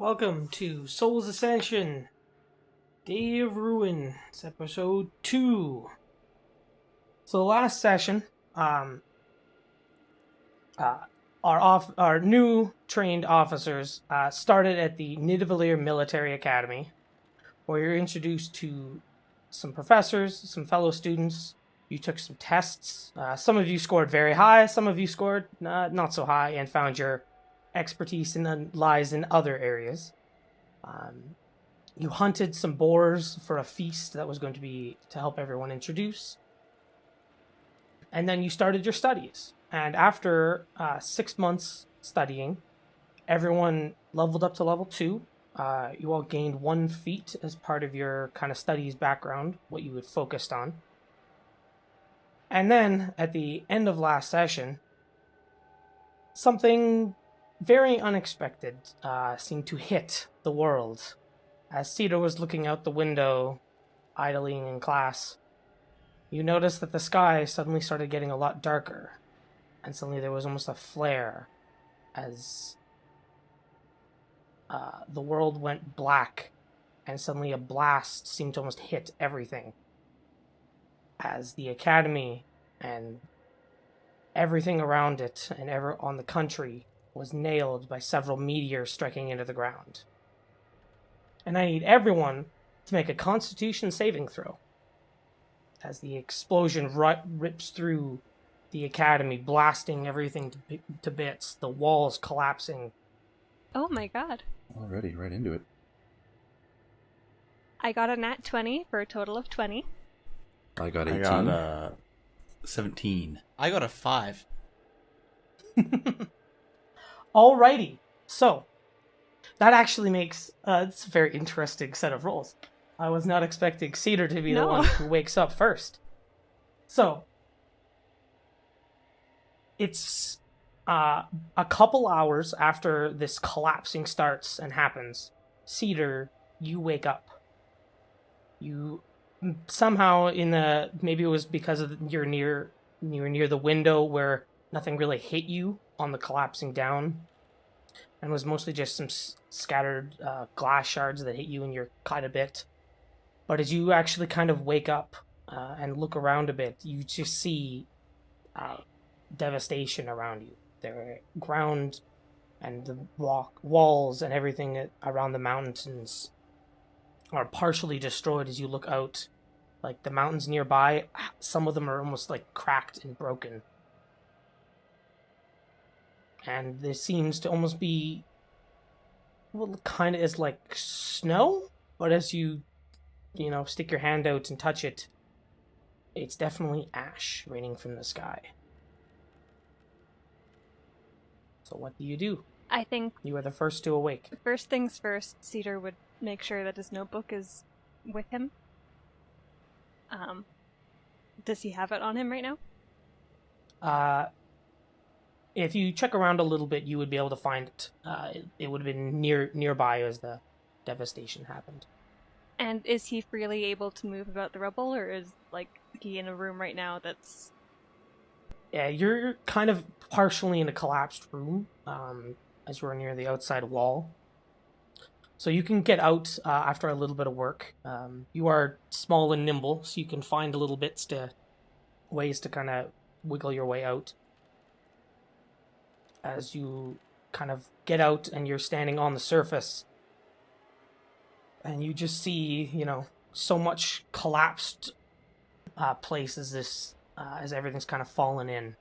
Welcome to Souls Ascension, Day of Ruin. It's episode 2. So last session, uh, our new trained officers started at the Nidavellir Military Academy, where you're introduced to some professors, some fellow students. You took some tests. Some of you scored very high, some of you scored not so high, and found your expertise lies in other areas. You hunted some boars for a feast that was going to be to help everyone introduce. And then you started your studies. And after 6 months studying, everyone leveled up to level 2. You all gained 1 feat as part of your kind of studies background, what you had focused on. And then, at the end of last session, something very unexpected seemed to hit the world. As Cedar was looking out the window, idling in class, you noticed that the sky suddenly started getting a lot darker, and suddenly there was almost a flare as the world went black, and suddenly a blast seemed to almost hit everything. As the academy and everything around it and on the country was nailed by several meteors striking into the ground. And I need everyone to make a Constitution saving throw. As the explosion rips through the academy, blasting everything to bits, the walls collapsing. Oh my god. Already, right into it. I got a nat 20 for a total of 20. I got 18. I got 17. I got a 5. Alrighty, so that actually makes it's a very interesting set of rolls. I was not expecting Cedar to be the one who wakes up first. So it's a couple hours after this collapsing starts and happens. Cedar, you wake up. You somehow maybe it was because of you're near the window where nothing really hit you on the collapsing down, and was mostly just some scattered glass shards that hit you and you're cut a bit. But as you actually kind of wake up and look around a bit, you just see devastation around you. The ground and the walls and everything around the mountains are partially destroyed as you look out. Like the mountains nearby, some of them are almost like cracked and broken. And there seems to almost be, well, kind of is like snow, but as you stick your hand out and touch it, it's definitely ash raining from the sky. So what do you do? I think You are the first to awake. first things first, Cedar would make sure that his notebook is with him. Does he have it on him right now? If you check around a little bit, you would be able to find it. It would have been nearby as the devastation happened. And is he freely able to move about the rubble, or is he in a room right now that's... Yeah, you're kind of partially in a collapsed room, as you're near the outside wall. So you can get out after a little bit of work. You are small and nimble, so you can find little ways to kind of wiggle your way out. As you kind of get out and you're standing on the surface, and you just see, so much collapsed places as everything's kind of fallen in.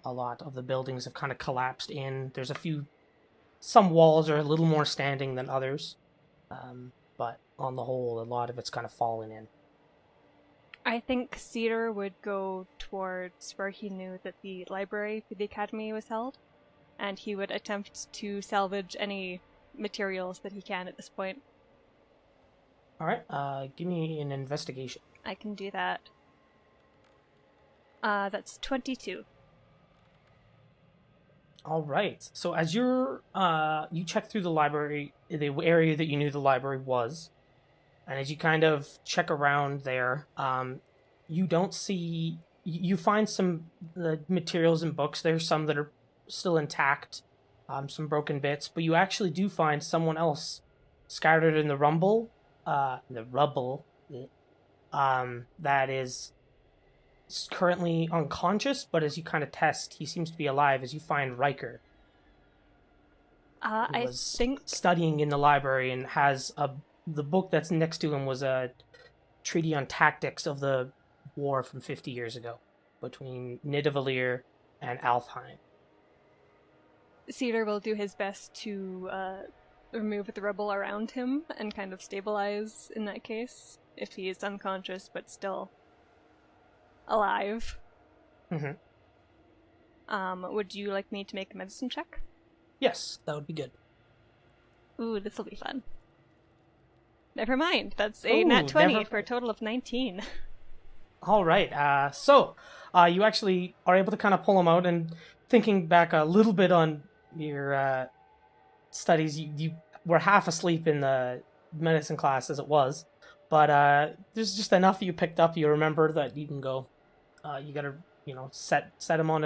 A lot of the buildings have kind of collapsed in. There's some walls are a little more standing than others, but on the whole, a lot of it's kind of fallen in. I think Cedar would go towards where he knew that the library for the academy was held, and he would attempt to salvage any materials that he can at this point. Alright, give me an investigation. I can do that. That's 22. Alright, so as you check through the library, the area that you knew the library was, and as you kind of check around there, you don't see... You find some materials and books. There's some that are still intact. some broken bits, but you actually do find someone else scattered in the rubble, that is currently unconscious, but as you kind of test, he seems to be alive as you find Riker, who I was think studying in the library and has the book that's next to him was a treaty on tactics of the war from 50 years ago between Nidavellir and Alfheim. Cedar will do his best to remove the rubble around him and kind of stabilize in that case, if he is unconscious but still alive. Mm-hmm. Would you like me to make a medicine check? Yes, that would be good. Ooh, this will be fun. Never mind, that's a nat 20 for a total of 19. All right, so you actually are able to kind of pull him out, and thinking back a little bit on your studies, you were half asleep in the medicine class as it was, but there's just enough you picked up. You remember that you can go. You gotta, set him on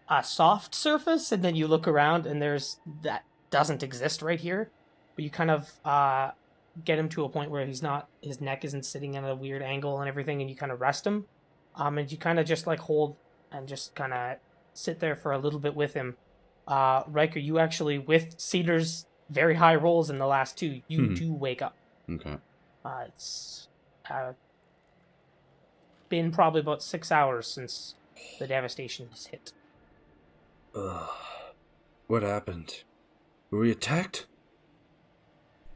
a soft surface, and then you look around, and that doesn't exist right here. But you kind of get him to a point where his neck isn't sitting at a weird angle and everything, and you kind of rest him, and you kind of just like hold and just kind of sit there for a little bit with him. Riker, you actually, with Cedar's very high rolls in the last two, you do wake up. Okay. It's been probably about 6 hours since the devastation has hit. What happened? Were we attacked?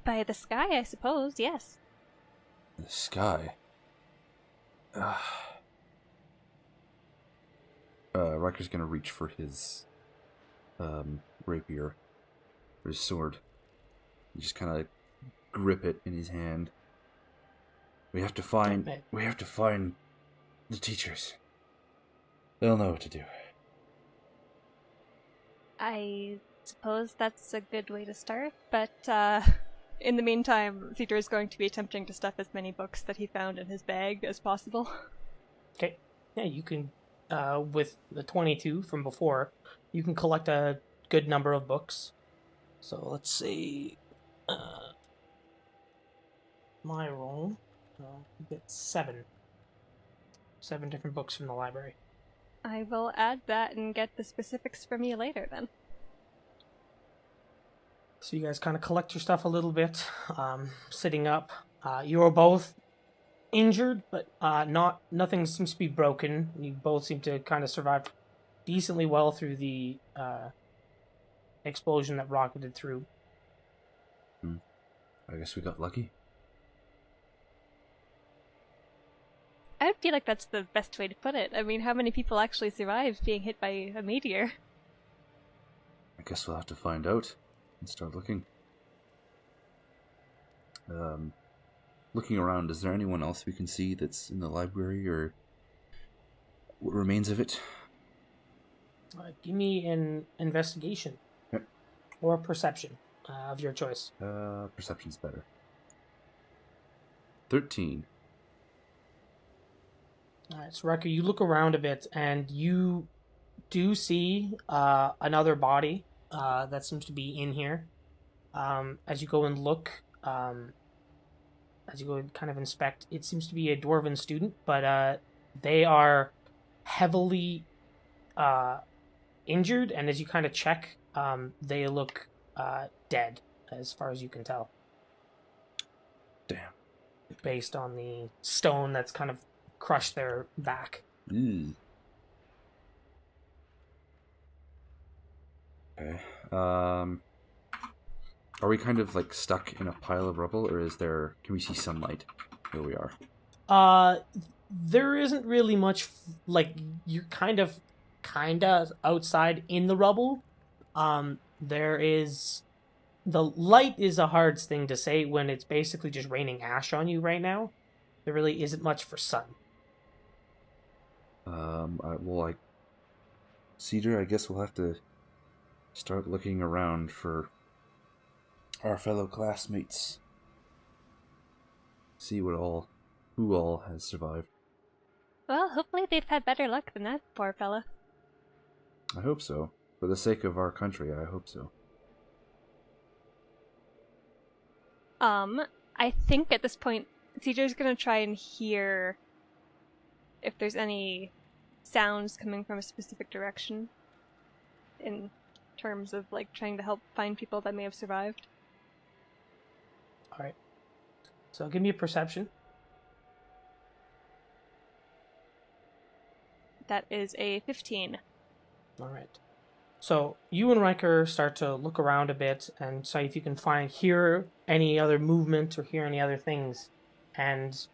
By the sky, I suppose, yes. The sky? Riker's gonna reach for his rapier, or his sword. He just kind of grip it in his hand. We have to find the teachers. They'll know what to do. I suppose that's a good way to start, but in the meantime, Cedar is going to be attempting to stuff as many books that he found in his bag as possible. Okay. Yeah, you can, with the 22 from before, you can collect a good number of books. So let's see. My roll. You get 7. 7 different books from the library. I will add that and get the specifics from you later, then. So you guys kind of collect your stuff a little bit, sitting up. You are both injured, but nothing seems to be broken. You both seem to kind of survive decently well through the explosion that rocketed through. I guess we got lucky. I feel like that's the best way to put it. I mean, how many people actually survive being hit by a meteor? I guess we'll have to find out and start looking. Looking around, is there anyone else we can see that's in the library, or what remains of it? Give me an investigation. Yep. Or perception of your choice. Perception's better. 13. Alright, so Riker, you look around a bit, and you do see another body that seems to be in here. As you go and look, as you go and kind of inspect, it seems to be a Dwarven student, but they are heavily injured, and as you kind of check, they look dead, as far as you can tell. Damn. Based on the stone that's kind of crushed their back. Okay. Are we kind of like stuck in a pile of rubble, or can we see sunlight where we are? There isn't really much, you're kind of outside in the rubble. The light is a hard thing to say when it's basically just raining ash on you right now. There really isn't much for sun. Cedar, I guess we'll have to start looking around for our fellow classmates. See who all has survived. Well, hopefully they've had better luck than that poor fella. I hope so. For the sake of our country, I hope so. I think at this point, Cedar's gonna try and hear if there's any sounds coming from a specific direction in terms of, like, trying to help find people that may have survived. Alright. So give me a perception. That is a 15. Alright. So you and Riker start to look around a bit and see if you can hear any other movement or hear any other things. And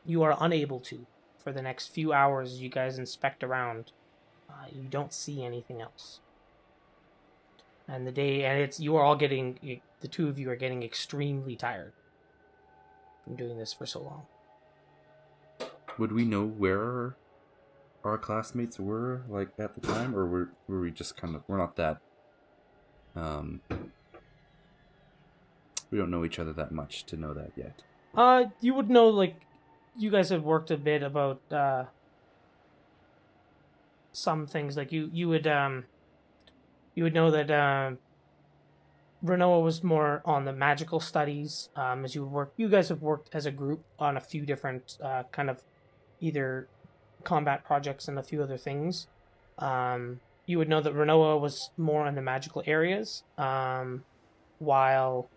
you are unable to. For the next few hours, you guys inspect around. You don't see anything else. And you are all getting, the two of you are getting extremely tired from doing this for so long. Would we know where our classmates were, like, at the time, or were we just kind of, we're not that, we don't know each other that much to know that yet. You would know, like, you guys have worked a bit about, some things, like, you would know that, Renoa was more on the magical studies, as you guys have worked as a group on a few different, kind of, either combat projects and a few other things. You would know that Renoa was more in the magical areas, while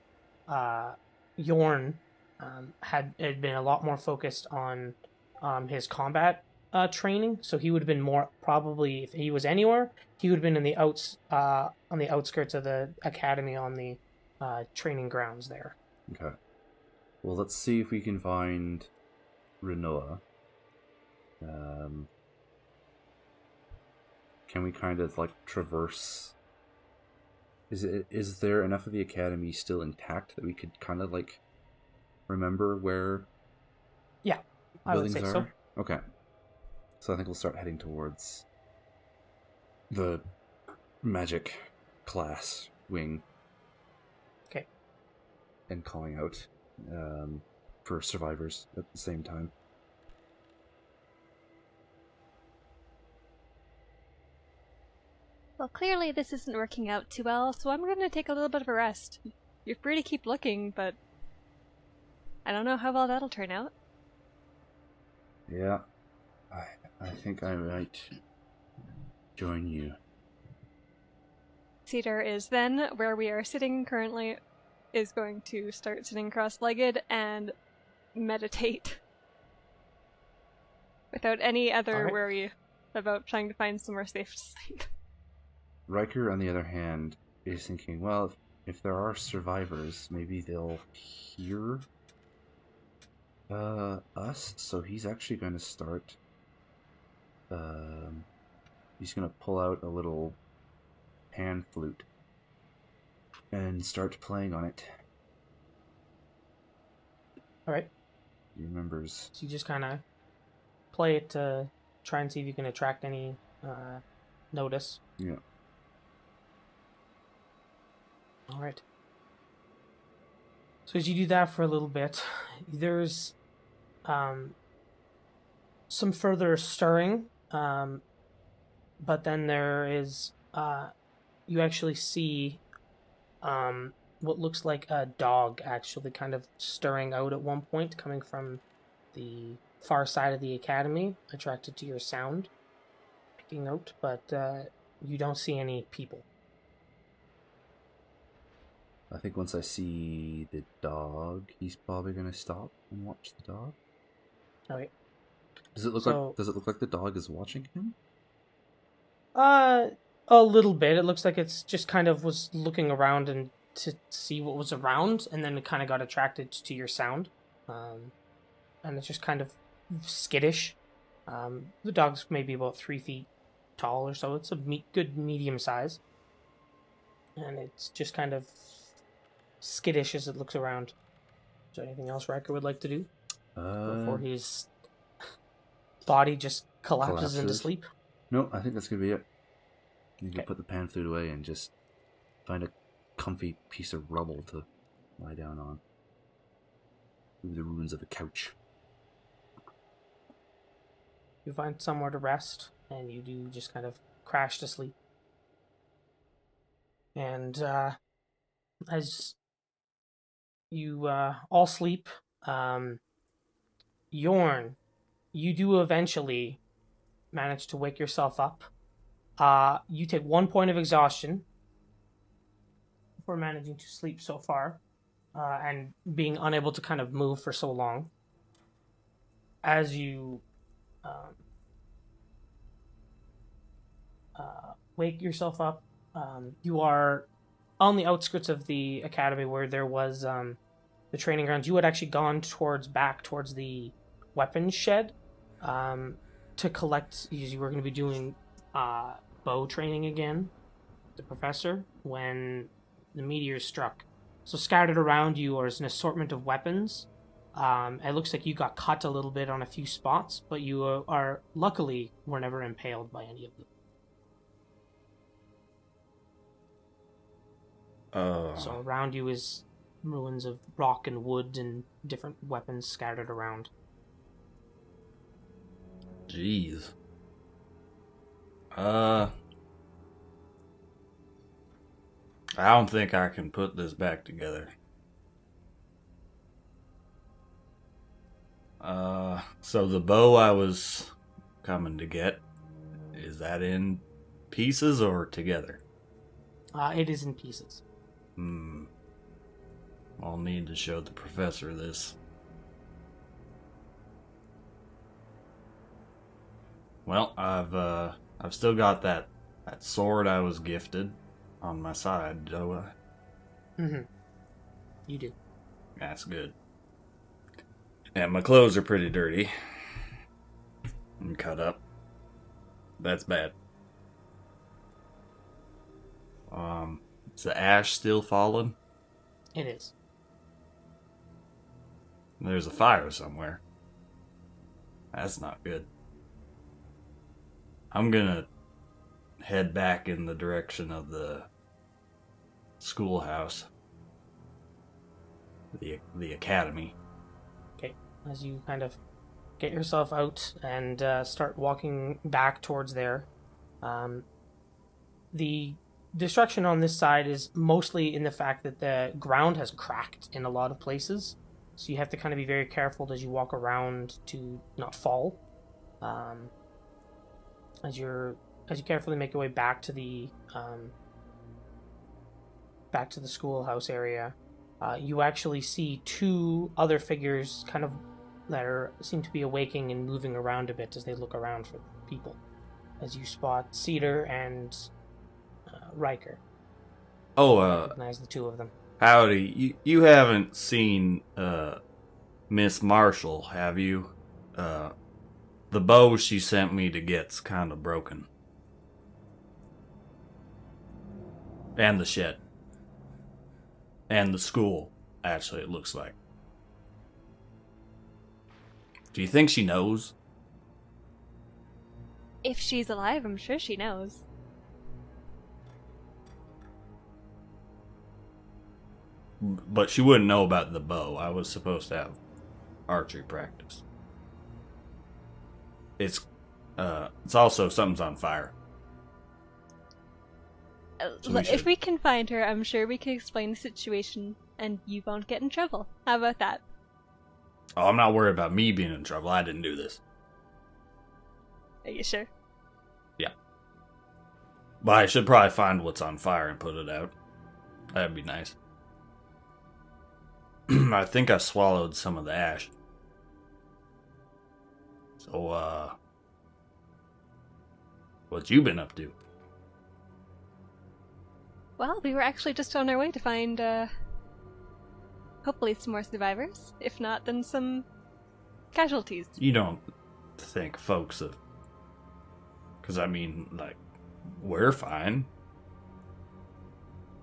Yorn had been a lot more focused on his combat training. So he would have been more, probably, if he was anywhere, he would have been in the on the outskirts of the academy, on the training grounds there. Okay. Well, let's see if we can find Renoa. Can we kind of, like, traverse? Is there enough of the academy still intact that we could kind of, like, remember where? Yeah, I would buildings say are? so. Okay. So I think we'll start heading towards the magic class wing. Okay. And calling out for survivors at the same time. Well, clearly this isn't working out too well, so I'm gonna take a little bit of a rest. You're free to keep looking, but I don't know how well that'll turn out. Yeah. I think I might join you. Cedar is then, where we are sitting currently, is going to start sitting cross-legged and meditate. Without any other worry about trying to find somewhere safe to sleep. Riker, on the other hand, is thinking, well, if there are survivors, maybe they'll hear us. So he's actually going to start. He's going to pull out a little pan flute and start playing on it. All right. He remembers. So you just kind of play it to try and see if you can attract any notice. Yeah. All right. So as you do that for a little bit, there's some further stirring, but then there is you actually see what looks like a dog actually kind of stirring out at one point, coming from the far side of the academy, attracted to your sound, picking out, but you don't see any people. I think once I see the dog, he's probably gonna stop and watch the dog. All right. Does it look like the dog is watching him? A little bit. It looks like it's just kind of was looking around and to see what was around, and then it kind of got attracted to your sound, and it's just kind of skittish. The dog's maybe about 3 feet tall or so. It's a good medium size, and it's just kind of skittish as it looks around. Is there anything else Riker would like to do before his body just collapses into sleep? No, I think that's gonna be it. You can put the pan flute away and just find a comfy piece of rubble to lie down on. Through the ruins of a couch. You find somewhere to rest, and you do just kind of crash to sleep. And as you all sleep, Yorn, you do eventually manage to wake yourself up. You take 1 point of exhaustion for managing to sleep so far, and being unable to kind of move for so long. As you wake yourself up, you are on the outskirts of the academy where there was the training grounds. You had actually gone back towards the weapons shed to collect. You were going to be doing bow training again, the professor, when the meteor struck. So scattered around you is an assortment of weapons. It looks like you got cut a little bit on a few spots, but you are luckily were never impaled by any of them. So around you is ruins of rock and wood and different weapons scattered around. Jeez. I don't think I can put this back together. So the bow I was coming to get, is that in pieces or together? It is in pieces. I'll need to show the professor this. Well, I've still got that sword I was gifted on my side, do I? Mm-hmm. You do. That's good. And my clothes are pretty dirty and cut up. That's bad. Is the ash still falling? It is. There's a fire somewhere. That's not good. I'm gonna head back in the direction of the schoolhouse. The academy. Okay. As you kind of get yourself out and start walking back towards there, the destruction on this side is mostly in the fact that the ground has cracked in a lot of places. So you have to kind of be very careful as you walk around to not fall. As you carefully make your way back to the schoolhouse area, you actually see two other figures kind of that seem to be awaking and moving around a bit as they look around for people. As you spot Cedar and Riker. Recognize the two of them. Howdy. You haven't seen Miss Marshall, have you? The bow she sent me to get's kind of broken. And the shed. And the school, actually, it looks like. Do you think she knows? If she's alive, I'm sure she knows. But she wouldn't know about the bow. I was supposed to have archery practice. It's also something's on fire. If we can find her, I'm sure we can explain the situation and you won't get in trouble. How about that? Oh, I'm not worried about me being in trouble. I didn't do this. Are you sure? Yeah. But I should probably find what's on fire and put it out. That'd be nice. I think I swallowed some of the ash. So, what you been up to? Well, we were actually just on our way to find, hopefully some more survivors. If not, then some casualties. You don't think folks have... Because, I mean, like, we're fine.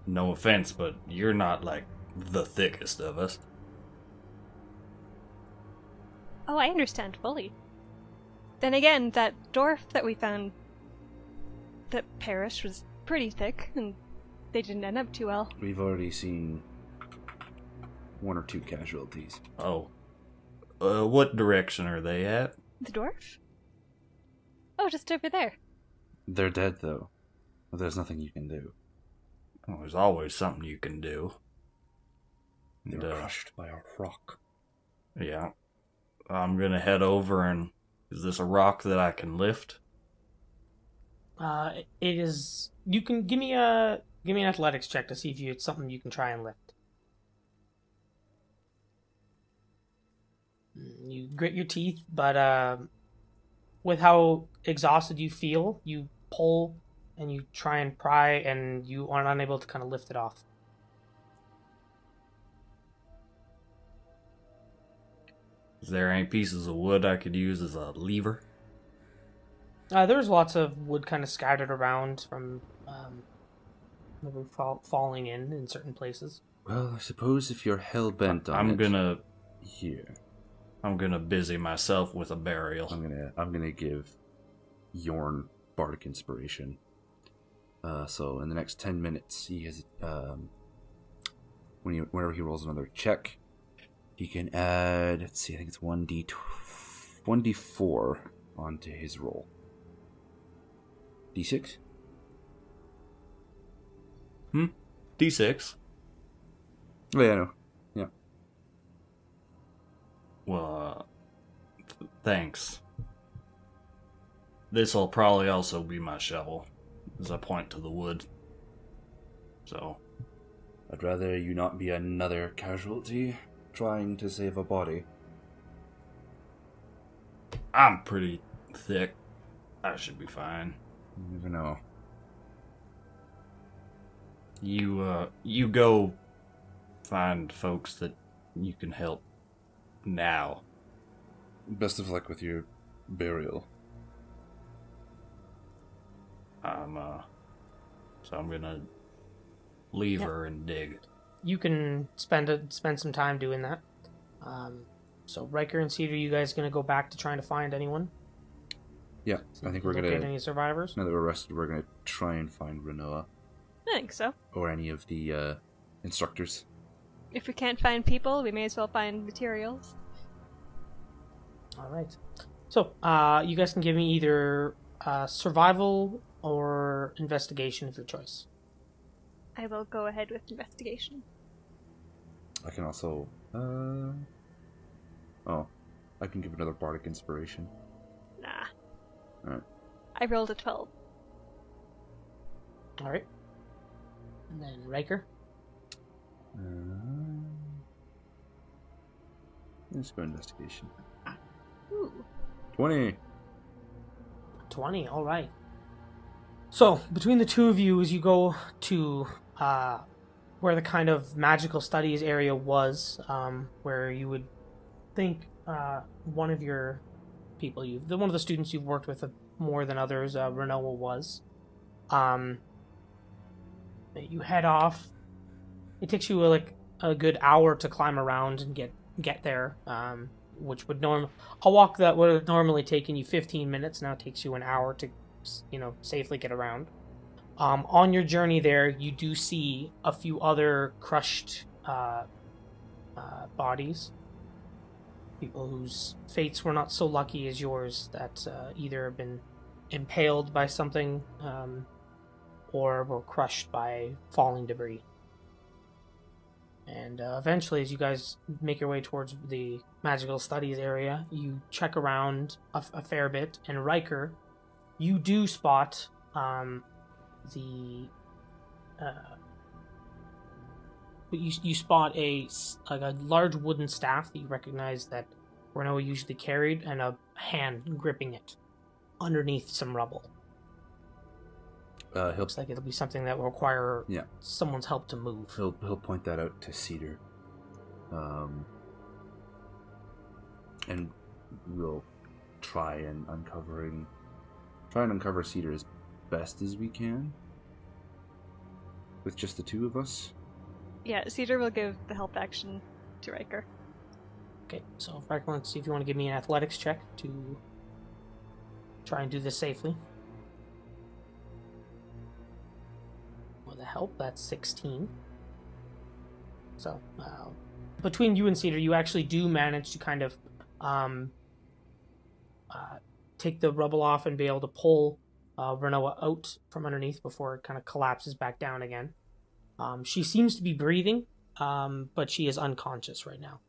No offense, but you're not, like, the thickest of us. Oh, I understand fully. Then again, that dwarf that we found that perished was pretty thick, and they didn't end up too well. We've already seen 1 or 2 casualties. Oh. What direction are they at? The dwarf? Oh, just over there. They're dead, though. There's nothing you can do. Well, there's always something you can do. They were crushed by our rock. Yeah. I'm gonna head over and... Is this a rock that I can lift? It is... You can... Give me an athletics check to see if it's something you can try and lift. You grit your teeth, but with how exhausted you feel, you pull and you try and pry, and you are unable to kind of lift it off. Is there any pieces of wood I could use as a lever? There's lots of wood kind of scattered around from the roof falling in certain places. Well, I suppose if you're hell-bent on Here. I'm gonna busy myself with a burial. I'm gonna give Yorn bardic inspiration. So in the next 10 minutes, he has whenever he rolls another check, he can add. Let's see, I think it's 1d4 onto his roll. D6. D6. Oh yeah, I know. Yeah. Well, thanks. This'll probably also be my shovel, as I point to the wood. So, I'd rather you not be another casualty trying to save a body. I'm pretty thick. I should be fine. You never know. You go find folks that you can help now. Best of luck with your burial. So I'm gonna leave her and dig. You can spend some time doing that. So Riker and Cedar, you guys gonna go back to trying to find anyone? Yeah, I think we're gonna locate any survivors. Now that we're rested, we're gonna try and find Renoa I think so. or any of the instructors. If we can't find people, we may as well find materials. All right. So you guys can give me either survival or investigation of your choice. I will go ahead with investigation. I can also I can give another bardic inspiration. Nah. Alright. I rolled a 12. All right. And then Riker. Let's go investigation. Ooh. 20. 20, all right. So, between the two of you, as you go to where the kind of magical studies area was, where you would think one of your people, one of the students you've worked with more than others, Renoa was, you head off. It takes you a good hour to climb around and get there, which would a walk that would have normally taken you 15 minutes now takes you an hour to safely get around. On your journey there, you do see a few other crushed bodies, people whose fates were not so lucky as yours, that either have been impaled by something or were crushed by falling debris. And eventually, as you guys make your way towards the magical studies area, you check around a fair bit, and Riker, you do spot you spot a large wooden staff that you recognize that Renoa usually carried, and a hand gripping it underneath some rubble. Looks like it'll be something that will require someone's help to move. He'll point that out to Cedar, and we'll try and uncover Cedar as best as we can with just the two of us. Yeah, Cedar will give the help action to Riker. Okay, so Riker, let's see if you want to give me an athletics check to try and do this safely. With the help, that's 16. So, between you and Cedar, you actually do manage to kind of take the rubble off and be able to pull Renoa out from underneath before it kind of collapses back down again. She seems to be breathing, but she is unconscious right now.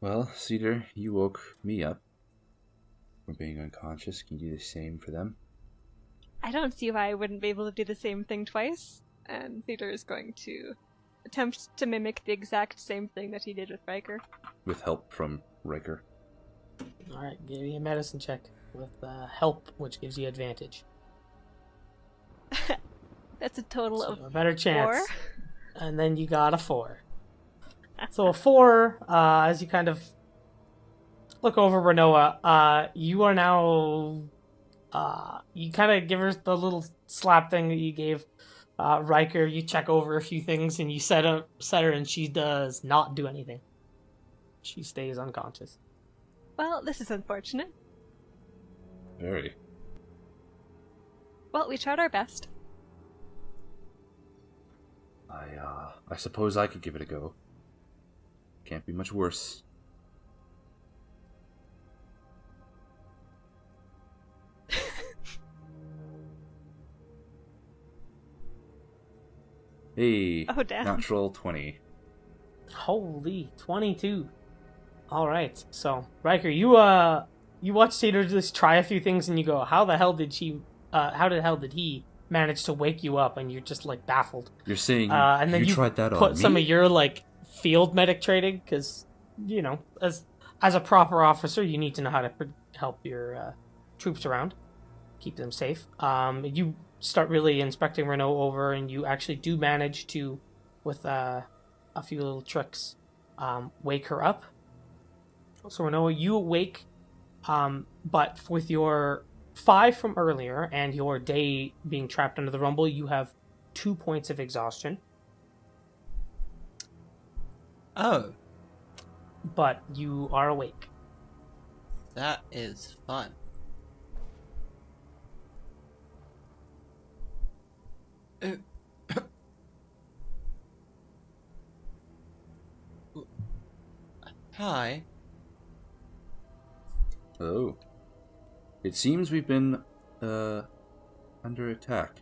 Well, Cedar, you woke me up from being unconscious. Can you do the same for them? I don't see why I wouldn't be able to do the same thing twice. And Theodore is going to attempt to mimic the exact same thing that he did with Riker. With help from Riker. Alright, give me a medicine check with help, which gives you advantage. That's a total So of a better chance. 4. And then you got a 4. So a 4, as you kind of look over Renoa, you are now, you kind of give her the little slap thing that you gave Riker. You check over a few things and you set her and she does not do anything. She stays unconscious. Well, this is unfortunate. Very. Well, we tried our best. I suppose I could give it a go. Can't be much worse. Hey, Oh, damn. natural 20. Holy, 22. Alright, so, Riker, you watch Cedar just try a few things and you go, how the hell did he manage to wake you up? And you're just, like, baffled. You're saying and then you you tried that on put me? some of your, like, field medic training, because, you know, as a proper officer, you need to know how to help your troops around, keep them safe. You start really inspecting Renault over, and you actually do manage to, with a few little tricks, wake her up. So Renault, you awake, but with your 5 from earlier and your day being trapped under the rumble, you have 2 points of exhaustion. Oh, But you are awake. that is fun. Hi. Oh. It seems we've been, under attack.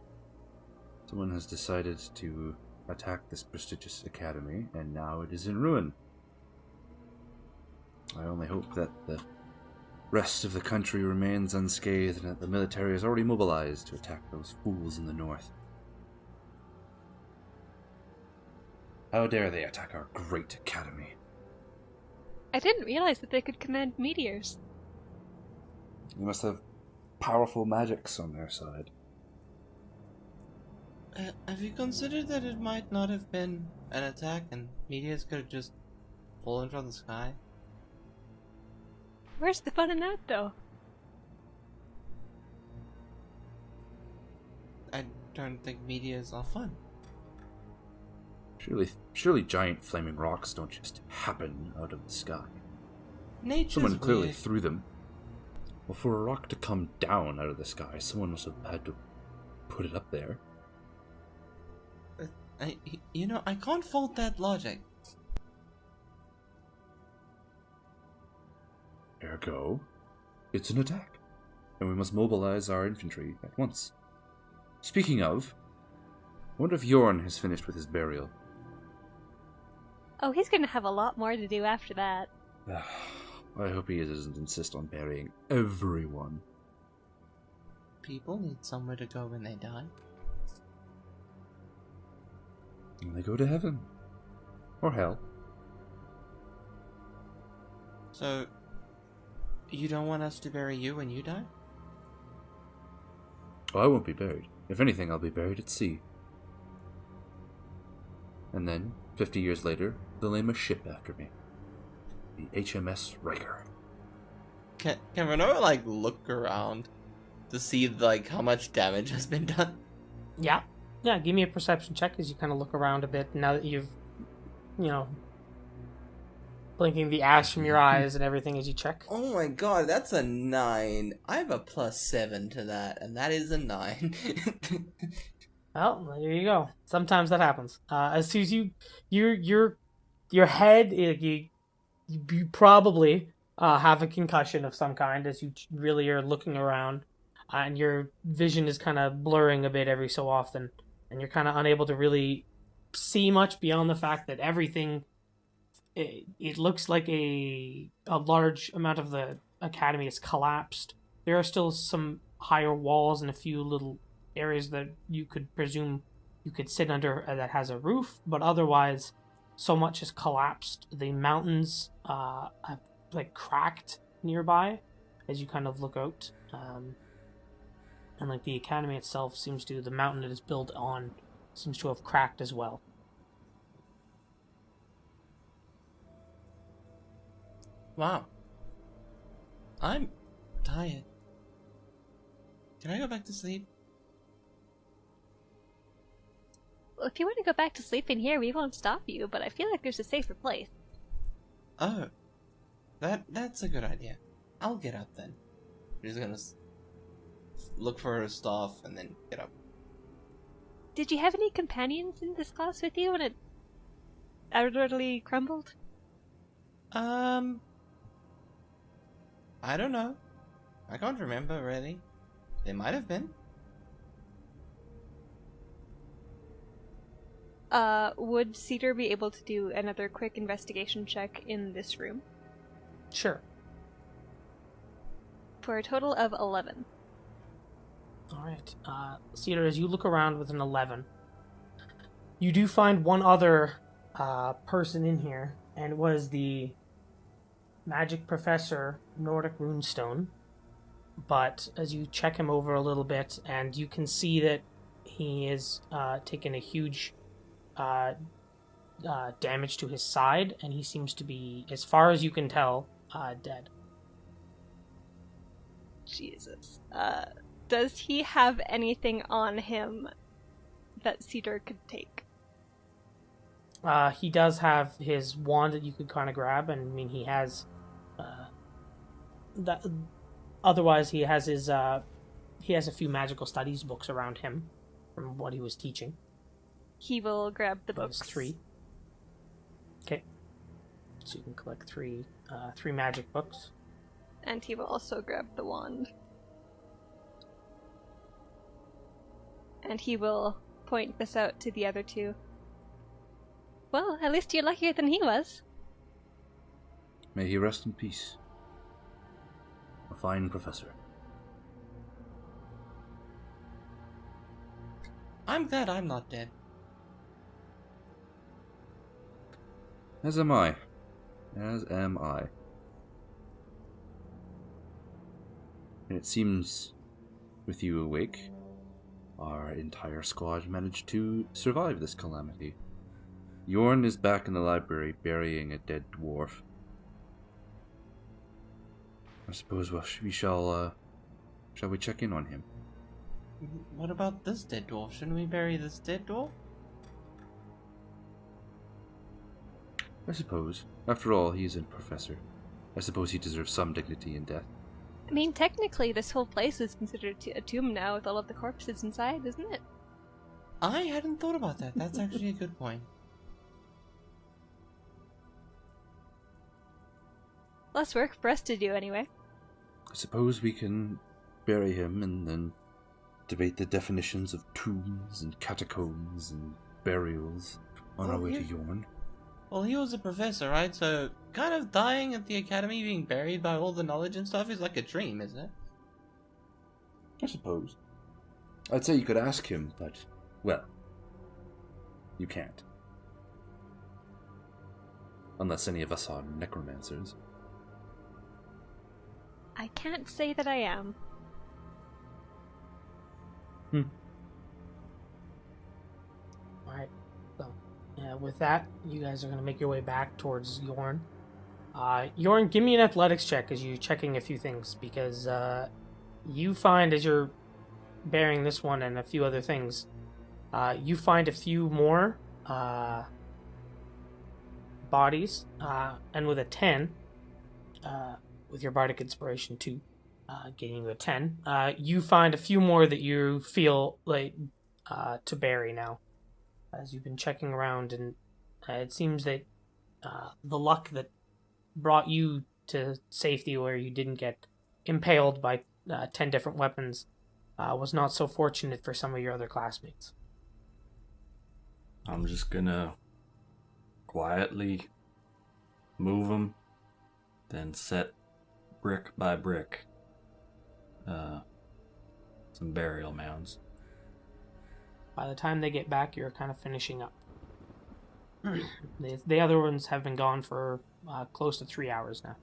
Someone has decided to attack this prestigious academy, and now it is in ruin. I only hope that the rest of the country remains unscathed and that the military is already mobilized to attack those fools in the north. How dare they attack our great academy? I didn't realize that they could command meteors. They must have powerful magics on their side. Have you considered that it might not have been an attack and meteors could have just fallen from the sky? Where's the fun in that, though? I don't think meteors are fun. Surely giant flaming rocks don't just happen out of the sky. Nature's Someone clearly weird. threw them. Well, for a rock to come down out of the sky, someone must have had to put it up there. I can't fault that logic. Ergo, it's an attack, and we must mobilize our infantry at once. Speaking of, I wonder if Jorn has finished with his burial. Oh, he's gonna have a lot more to do after that. I hope he doesn't insist on burying everyone. People need somewhere to go when they die. And they go to heaven. Or hell. So, you don't want us to bury you when you die? Oh, I won't be buried. If anything, I'll be buried at sea. And then, 50 years later, they'll name a ship after me. The HMS Riker. Can Renault, look around to see, how much damage has been done? Yeah. Yeah, give me a perception check as you kind of look around a bit now that you've, blinking the ash from your eyes and everything as you check. Oh my god, that's a 9. I have a +7 to that, and that is a 9. Well, there you go. Sometimes that happens. As soon as your head, you probably have a concussion of some kind as you really are looking around. and your vision is kind of blurring a bit every so often, and you're kind of unable to really see much beyond the fact that everything, it looks like a large amount of the academy is collapsed. There are still some higher walls and a few little areas that you could presume you could sit under that has a roof, but otherwise so much has collapsed. The mountains have like cracked nearby as you kind of look out, and like the academy itself the mountain it is built on seems to have cracked as well. Wow. I'm tired. Can I go back to sleep? Well, if you want to go back to sleep in here, we won't stop you, but I feel like there's a safer place. Oh. That's a good idea. I'll get up then. I'm just gonna look for her stuff and then get up. Did you have any companions in this class with you when it utterly crumbled? I don't know. I can't remember, really. They might have been. Would Cedar be able to do another quick investigation check in this room? Sure. For a total of 11. Alright. Cedar, as you look around with an 11, you do find one other person in here, and it was the magic professor, Nordic Runestone. But as you check him over a little bit, and you can see that he is taken a huge damage to his side, and he seems to be, as far as you can tell, dead. Jesus. Does he have anything on him that Cedar could take? He does have his wand that you could kind of grab, and I mean, he has that. Otherwise, he has his he has a few magical studies books around him from what he was teaching. He will grab the books. There's 3. Okay, so you can collect 3 magic books. And he will also grab the wand. And he will point this out to the other 2. Well, at least you're luckier than he was. May he rest in peace. A fine professor. I'm glad I'm not dead. As am I. As am I. And it seems, with you awake, our entire squad managed to survive this calamity. Yorn is back in the library burying a dead dwarf. I suppose we shall we check in on him? What about this dead dwarf? Shouldn't we bury this dead dwarf? I suppose. After all, he is a professor. I suppose he deserves some dignity in death. I mean, technically, this whole place is considered a tomb now with all of the corpses inside, isn't it? I hadn't thought about that. That's actually a good point. Less work for us to do, anyway. I suppose we can bury him and then debate the definitions of tombs and catacombs and burials on our way to Yorn. Well, he was a professor, right? So, kind of dying at the academy, being buried by all the knowledge and stuff is like a dream, isn't it? I suppose. I'd say you could ask him, but, well, you can't. Unless any of us are necromancers. I can't say that I am. Alright, so with that, you guys are going to make your way back towards Yorn. Yorn, give me an athletics check as you're checking a few things, because you find, as you're bearing this one and a few other things, you find a few more bodies, and with a 10, with your bardic inspiration too, getting you a 10, you find a few more that you feel like to bury now, as you've been checking around, and it seems that the luck that brought you to safety where you didn't get impaled by 10 different weapons was not so fortunate for some of your other classmates. I'm just gonna quietly move them, then set brick by brick some burial mounds. By the time they get back, you're kind of finishing up. The other ones have been gone for close to 3 hours now.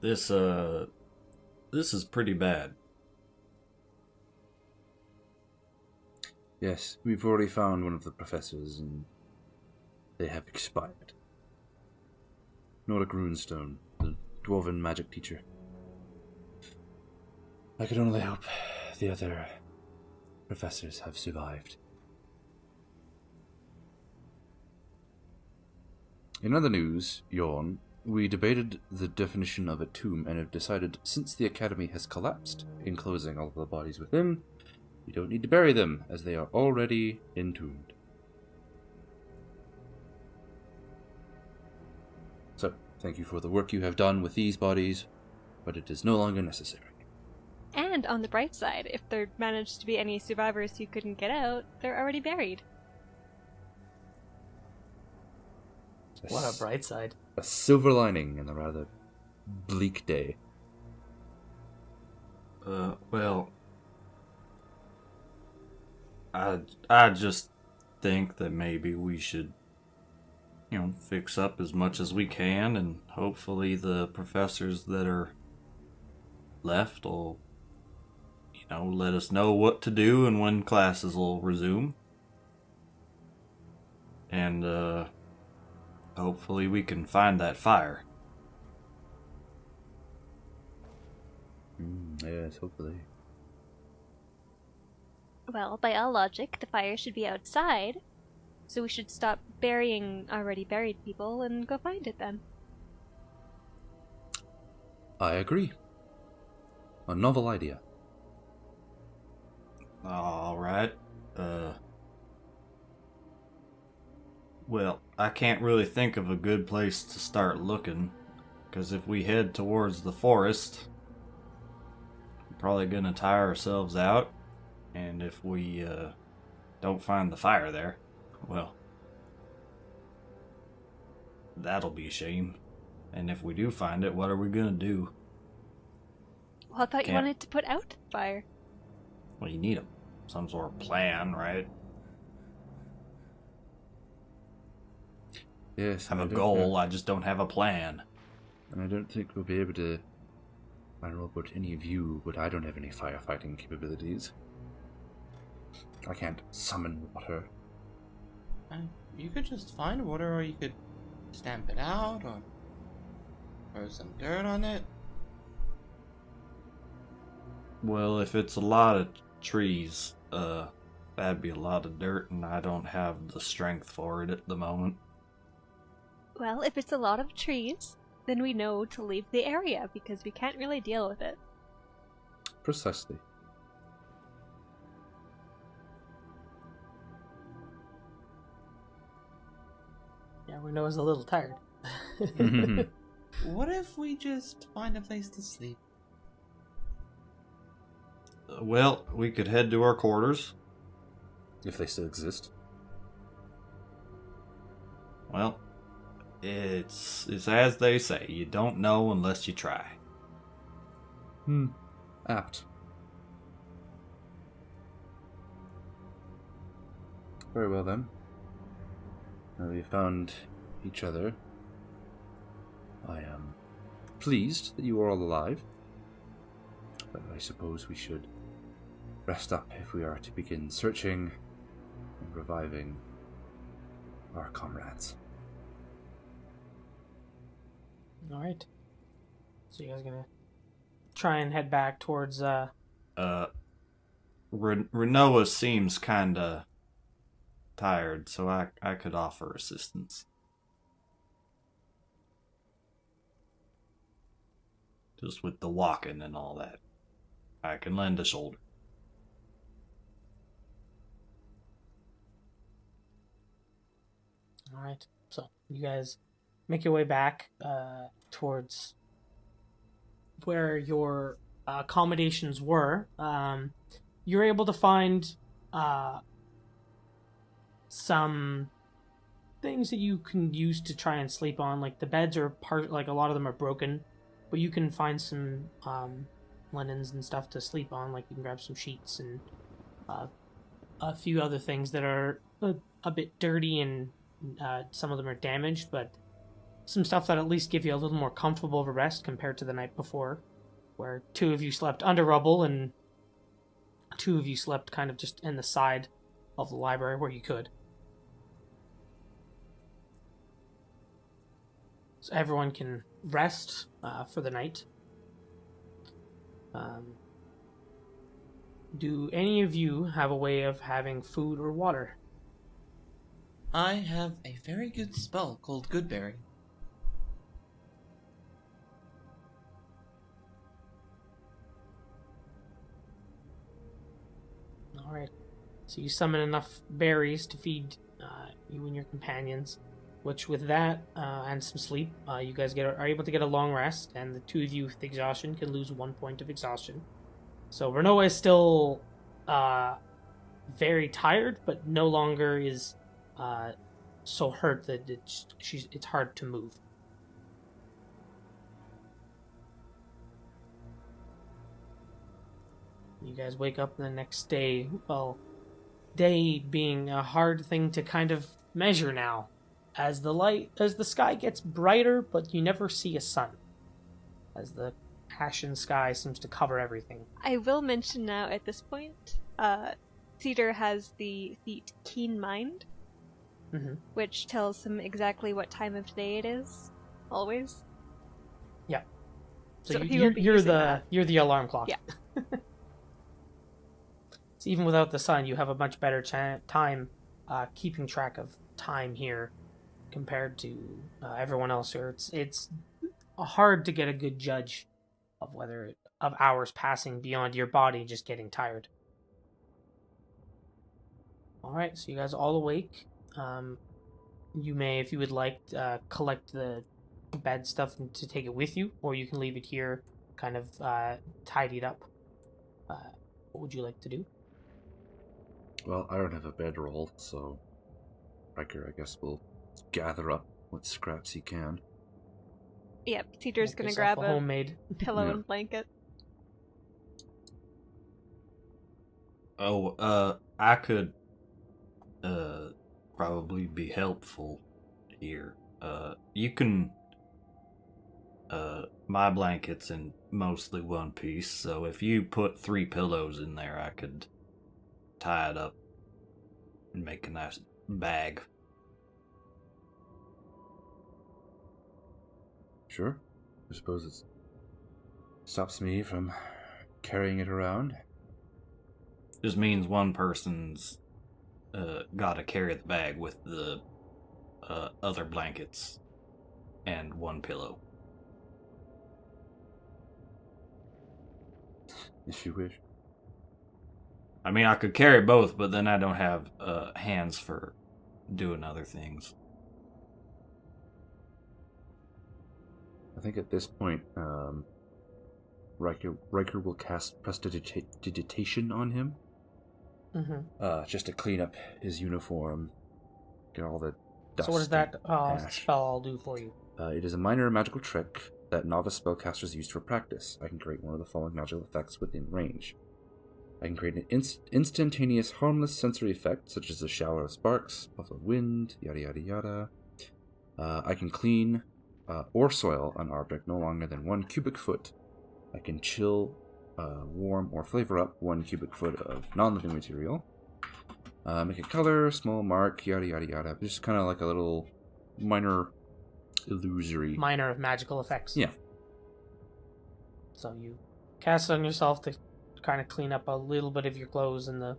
This is pretty bad. Yes, we've already found one of the professors, and they have expired. Nordic Runestone, the dwarven magic teacher. I can only hope the other professors have survived. In other news, Tion, we debated the definition of a tomb and have decided, since the academy has collapsed, enclosing all of the bodies within, we don't need to bury them, as they are already entombed. So, thank you for the work you have done with these bodies, but it is no longer necessary. And on the bright side, if there managed to be any survivors who couldn't get out, they're already buried. What a bright side. A silver lining in a rather bleak day. Well, I just think that maybe we should, fix up as much as we can, and hopefully the professors that are left will, let us know what to do and when classes will resume. And, hopefully we can find that fire. Yes, hopefully. Well, by all logic, the fire should be outside, so we should stop burying already buried people and go find it then. I agree. A novel idea. Alright. Well, I can't really think of a good place to start looking, because if we head towards the forest, we're probably gonna tire ourselves out, and if we don't find the fire there, well, that'll be a shame. And if we do find it, what are we gonna do? Well, I thought you wanted to put out the fire. Well, you need some sort of plan, right? Yes, I have a goal, I just don't have a plan. And I don't think we'll be able to... I don't know about any of you, but I don't have any firefighting capabilities. I can't summon water. You could just find water, or you could stamp it out, or throw some dirt on it. Well, if it's a lot of trees, that'd be a lot of dirt, and I don't have the strength for it at the moment. Well, if it's a lot of trees, then we know to leave the area, because we can't really deal with it. Precisely. Yeah, we know he's a little tired. What if we just find a place to sleep? Well, we could head to our quarters. If they still exist. Well, it's as they say, you don't know unless you try. Apt. Very well then. Now we found each other. I am pleased that you are all alive. But I suppose we should rest up if we are to begin searching and reviving our comrades. Alright. So you guys gonna try and head back towards, Renoa seems kinda tired, so I could offer assistance. Just with the walking and all that. I can lend a shoulder. Alright. So you guys make your way back towards where your accommodations were, you're able to find some things that you can use to try and sleep on. Like the beds are like a lot of them are broken, but you can find some linens and stuff to sleep on. Like you can grab some sheets and a few other things that are a bit dirty, and some of them are damaged, but some stuff that at least give you a little more comfortable of a rest compared to the night before, where 2 of you slept under rubble and 2 of you slept kind of just in the side of the library where you could. So everyone can rest for the night. Do any of you have a way of having food or water? I have a very good spell called Goodberry. Alright. So you summon enough berries to feed you and your companions, which with that and some sleep, you guys are able to get a long rest, and the 2 of you with exhaustion can lose 1 point of exhaustion. So Renoa is still very tired, but no longer is so hurt that it's hard to move. You guys wake up the next day. Well, day being a hard thing to kind of measure now, as the sky gets brighter, but you never see a sun, as the ashen sky seems to cover everything. I will mention now at this point, Cedar has the feat Keen Mind, which tells him exactly what time of day it is, always. Yeah. So you're the alarm clock. Yeah. So even without the sun, you have a much better time keeping track of time here compared to everyone else here. It's hard to get a good judge of hours passing beyond your body just getting tired. Alright, so you guys all awake. You may, if you would like, collect the bed stuff to take it with you, or you can leave it here, kind of tidied up. What would you like to do? Well, I don't have a bedroll, so Riker, I guess, will gather up what scraps he can. Yep, Cedar's Make gonna yourself grab a homemade pillow Yeah. and blanket. I could probably be helpful here. You can my blanket's in mostly one piece, so if you put 3 pillows in there, I could tie it up and make a nice bag. Sure. I suppose it stops me from carrying it around. Just means one person's gotta carry the bag with the other blankets and 1 pillow. If you wish. I mean, I could carry both, but then I don't have hands for doing other things. I think at this point, Riker will cast Prestidigitation on him. Just to clean up his uniform, get all the dust. So what does that ash. spell do for you? It is a minor magical trick that novice spellcasters use for practice. I can create one of the following magical effects within range. I can create an instantaneous harmless sensory effect, such as a shower of sparks, puff of wind, yada yada yada. I can clean or soil an object no longer than 1 cubic foot. I can chill, warm, or flavor up 1 cubic foot of non-living material. Make a color, small mark, yada yada yada. Just kind of like a little minor illusory. Minor magical effects. Yeah. So you cast it on yourself to kind of clean up a little bit of your clothes and the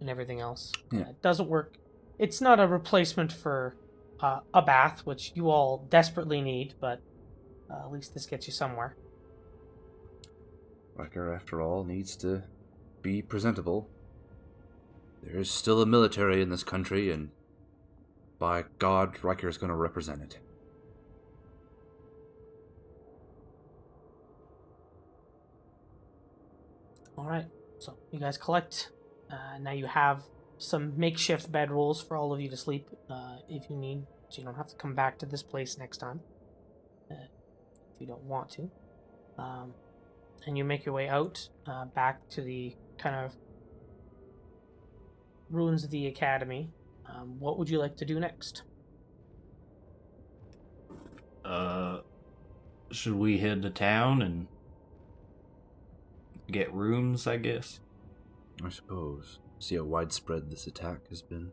and everything else. Yeah. It doesn't work. It's not a replacement for a bath, which you all desperately need, but at least this gets you somewhere. Riker, after all, needs to be presentable. There is still a military in this country, and by God, Riker is going to represent it. All right. So you guys collect. Now you have some makeshift bedrolls for all of you to sleep if you need, so you don't have to come back to this place next time if you don't want to. And you make your way out back to the kind of ruins of the academy. What would you like to do next? Should we head to town and get rooms, I guess? I suppose. See how widespread this attack has been.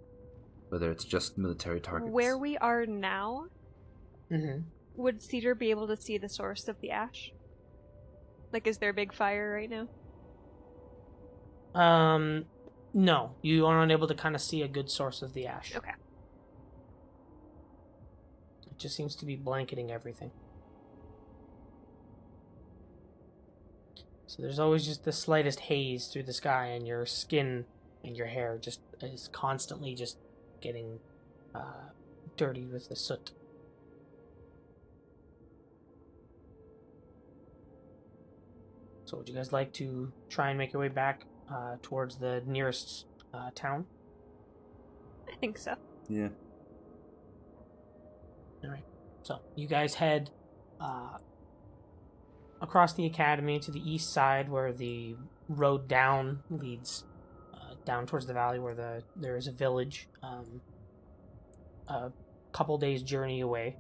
Whether it's just military targets. Where we are now, Mm-hmm. would Cedar be able to see the source of the ash? Like, is there a big fire right now? No. You are unable to kind of see a good source of the ash. Okay. It just seems to be blanketing everything. So there's always just the slightest haze through the sky, and your skin and your hair just is constantly just getting dirty with the soot. So would you guys like to try and make your way back towards the nearest town? I think so. Yeah. Alright. So you guys head across the academy to the east side where the road down leads down towards the valley where there is a village a couple days journey away.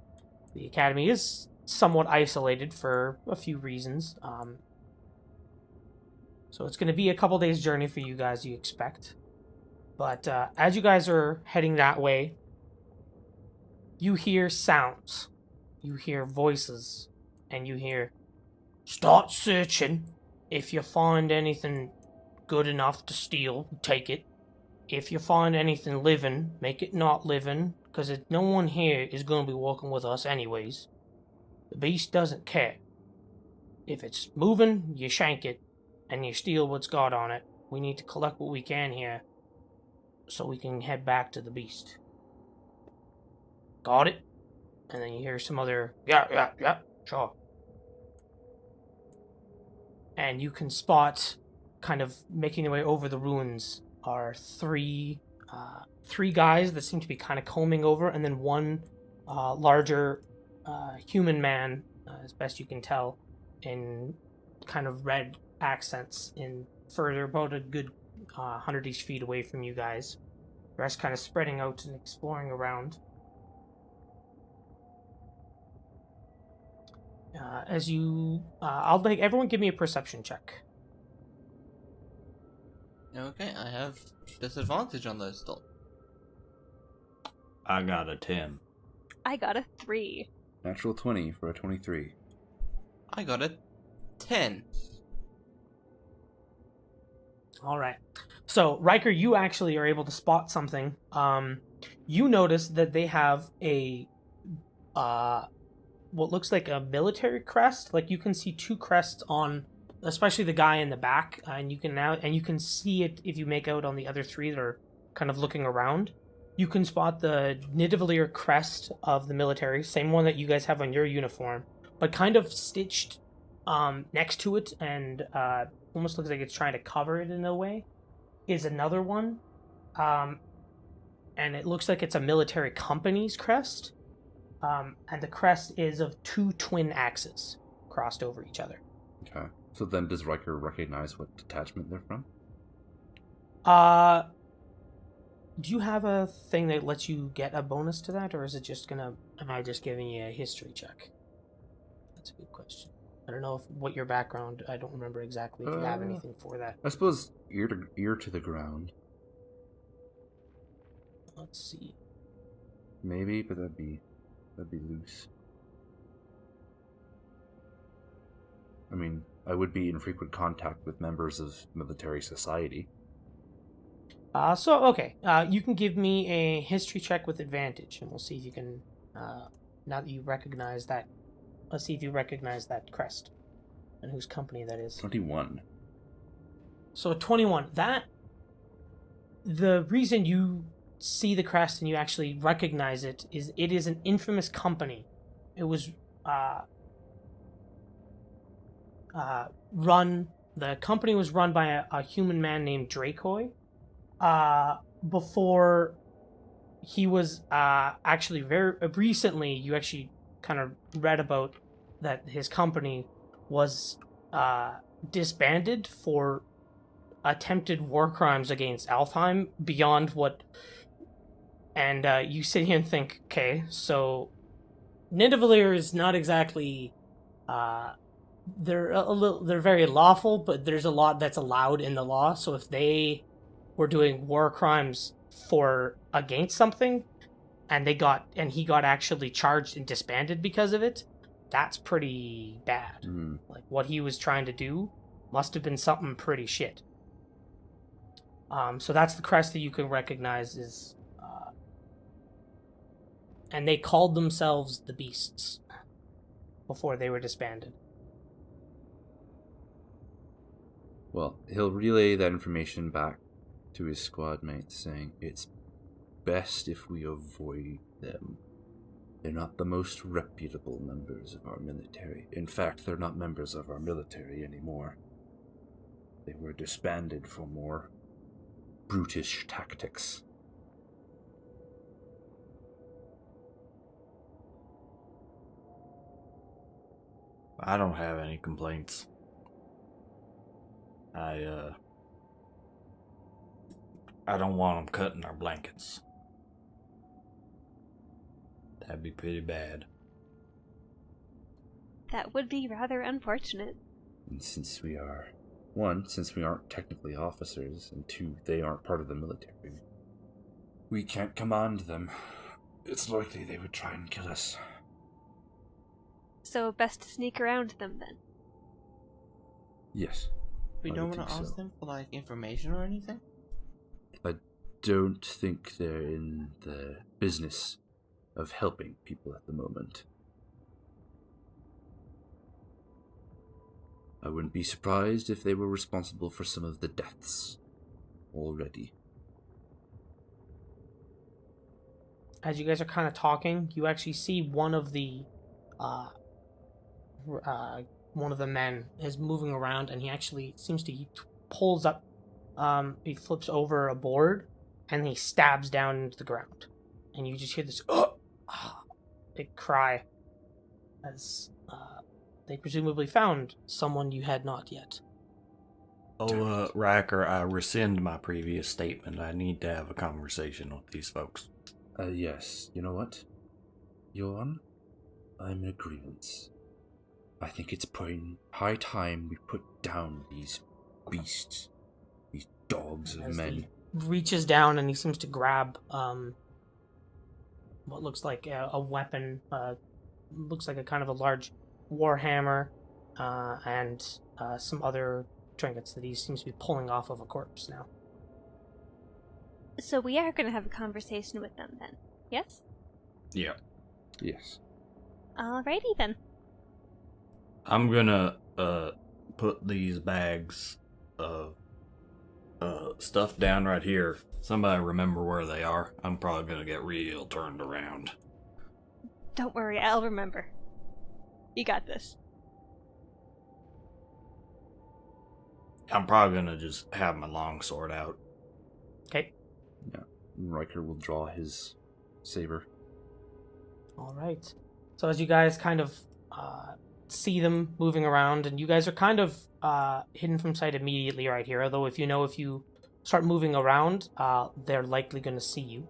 The academy is somewhat isolated for a few reasons. So it's going to be a couple days journey for you guys, you expect. But as you guys are heading that way, you hear sounds. You hear voices. And you hear, "Start searching. If you find anything good enough to steal, take it. If you find anything living, make it not living, because no one here is going to be walking with us anyways. The beast doesn't care. If it's moving, you shank it, and you steal what's got on it. We need to collect what we can here, so we can head back to the beast. Got it?" And then you hear some other, yeah, sure. And you can spot, kind of making their way over the ruins, are three guys that seem to be kind of combing over, and then one larger human man, as best you can tell, in kind of red accents, in further about a good 100-ish feet away from you guys. The rest kind of spreading out and exploring around. I'll make everyone give me a perception check. Okay, I have disadvantage on this still. I got a 10. I got a 3. Natural 20 for a 23. I got a 10. All right. So, Riker, you actually are able to spot something. You notice that they have a what looks like a military crest. Like, you can see two crests on, especially the guy in the back, and you can see it if you make out on the other three that are kind of looking around. You can spot the Nidavellir crest of the military, same one that you guys have on your uniform, but kind of stitched next to it, and almost looks like it's trying to cover it in a way, is another one. And it looks like it's a military company's crest. And the crest is of two twin axes crossed over each other. Okay. So then does Riker recognize what detachment they're from? Do you have a thing that lets you get a bonus to that, or is it just am I just giving you a history check? That's a good question. I don't know what your background, I don't remember exactly if you have anything for that. I suppose ear to the ground. Let's see. Maybe, but that'd be loose. I mean, I would be in frequent contact with members of military society. Okay. You can give me a history check with advantage, and we'll see if you can, now that you recognize that, let's see if you recognize that crest, and whose company that is. 21. So 21. The reason you see the crest and you actually recognize it is an infamous company. It was run the company was run by a human man named Dracoy. Before he was actually very recently, you actually kind of read about that his company was disbanded for attempted war crimes against Alfheim beyond what. And you sit here and think, okay, so Nidavellir is not exactly. They're very lawful, but there's a lot that's allowed in the law. So if they were doing war crimes against something, and he got actually charged and disbanded because of it, that's pretty bad. Like what he was trying to do must have been something pretty shit. So that's the crest that you can recognize is, and they called themselves the Beasts before they were disbanded. Well, he'll relay that information back to his squad mates, saying it's best if we avoid them. They're not the most reputable members of our military. In fact, they're not members of our military anymore. They were disbanded for more brutish tactics. I don't have any complaints. I don't want them cutting our blankets. That'd be pretty bad. That would be rather unfortunate. And since we aren't technically officers, and 2, they aren't part of the military, we can't command them. It's likely they would try and kill us. So best to sneak around them then. Yes. We I don't would want to think ask so. them for, like, information or anything? I don't think they're in the business of helping people at the moment. I wouldn't be surprised if they were responsible for some of the deaths already. As you guys are kind of talking, you actually see one of the men is moving around, and he actually he pulls up, he flips over a board, and he stabs down into the ground, and you just hear this big cry as they presumably found someone you had not yet. Oh, Riker, I rescind my previous statement. I need to have a conversation with these folks. Yes. You know what? Tion, I'm in agreement. I think it's high time we put down these beasts. These dogs of As men. he reaches down and he seems to grab what looks like a weapon. Looks like a kind of a large warhammer and some other trinkets that he seems to be pulling off of a corpse now. So we are going to have a conversation with them then, yes? Yeah. Yes. Alrighty then. I'm gonna put these bags of stuff down right here. Somebody remember where they are. I'm probably gonna get real turned around. Don't worry, I'll remember. You got this. I'm probably gonna just have my longsword out. Okay. Yeah. Riker will draw his saber. All right. So as you guys kind of see them moving around, and you guys are kind of hidden from sight immediately right here, although if you start moving around, they're likely going to see you.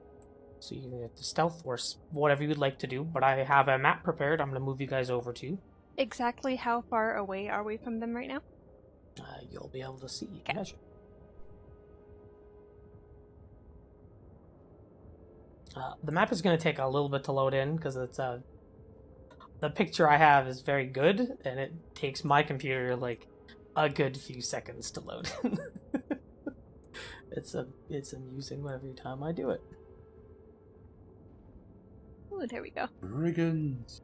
So you can get the stealth or whatever you'd like to do, but I have a map prepared I'm going to move you guys over to. Exactly how far away are we from them right now? You'll be able to see. Okay. Measure. The map is going to take a little bit to load in because it's the picture I have is very good, and it takes my computer like a good few seconds to load. It's amusing every time I do it. Ooh, there we go. Brigands!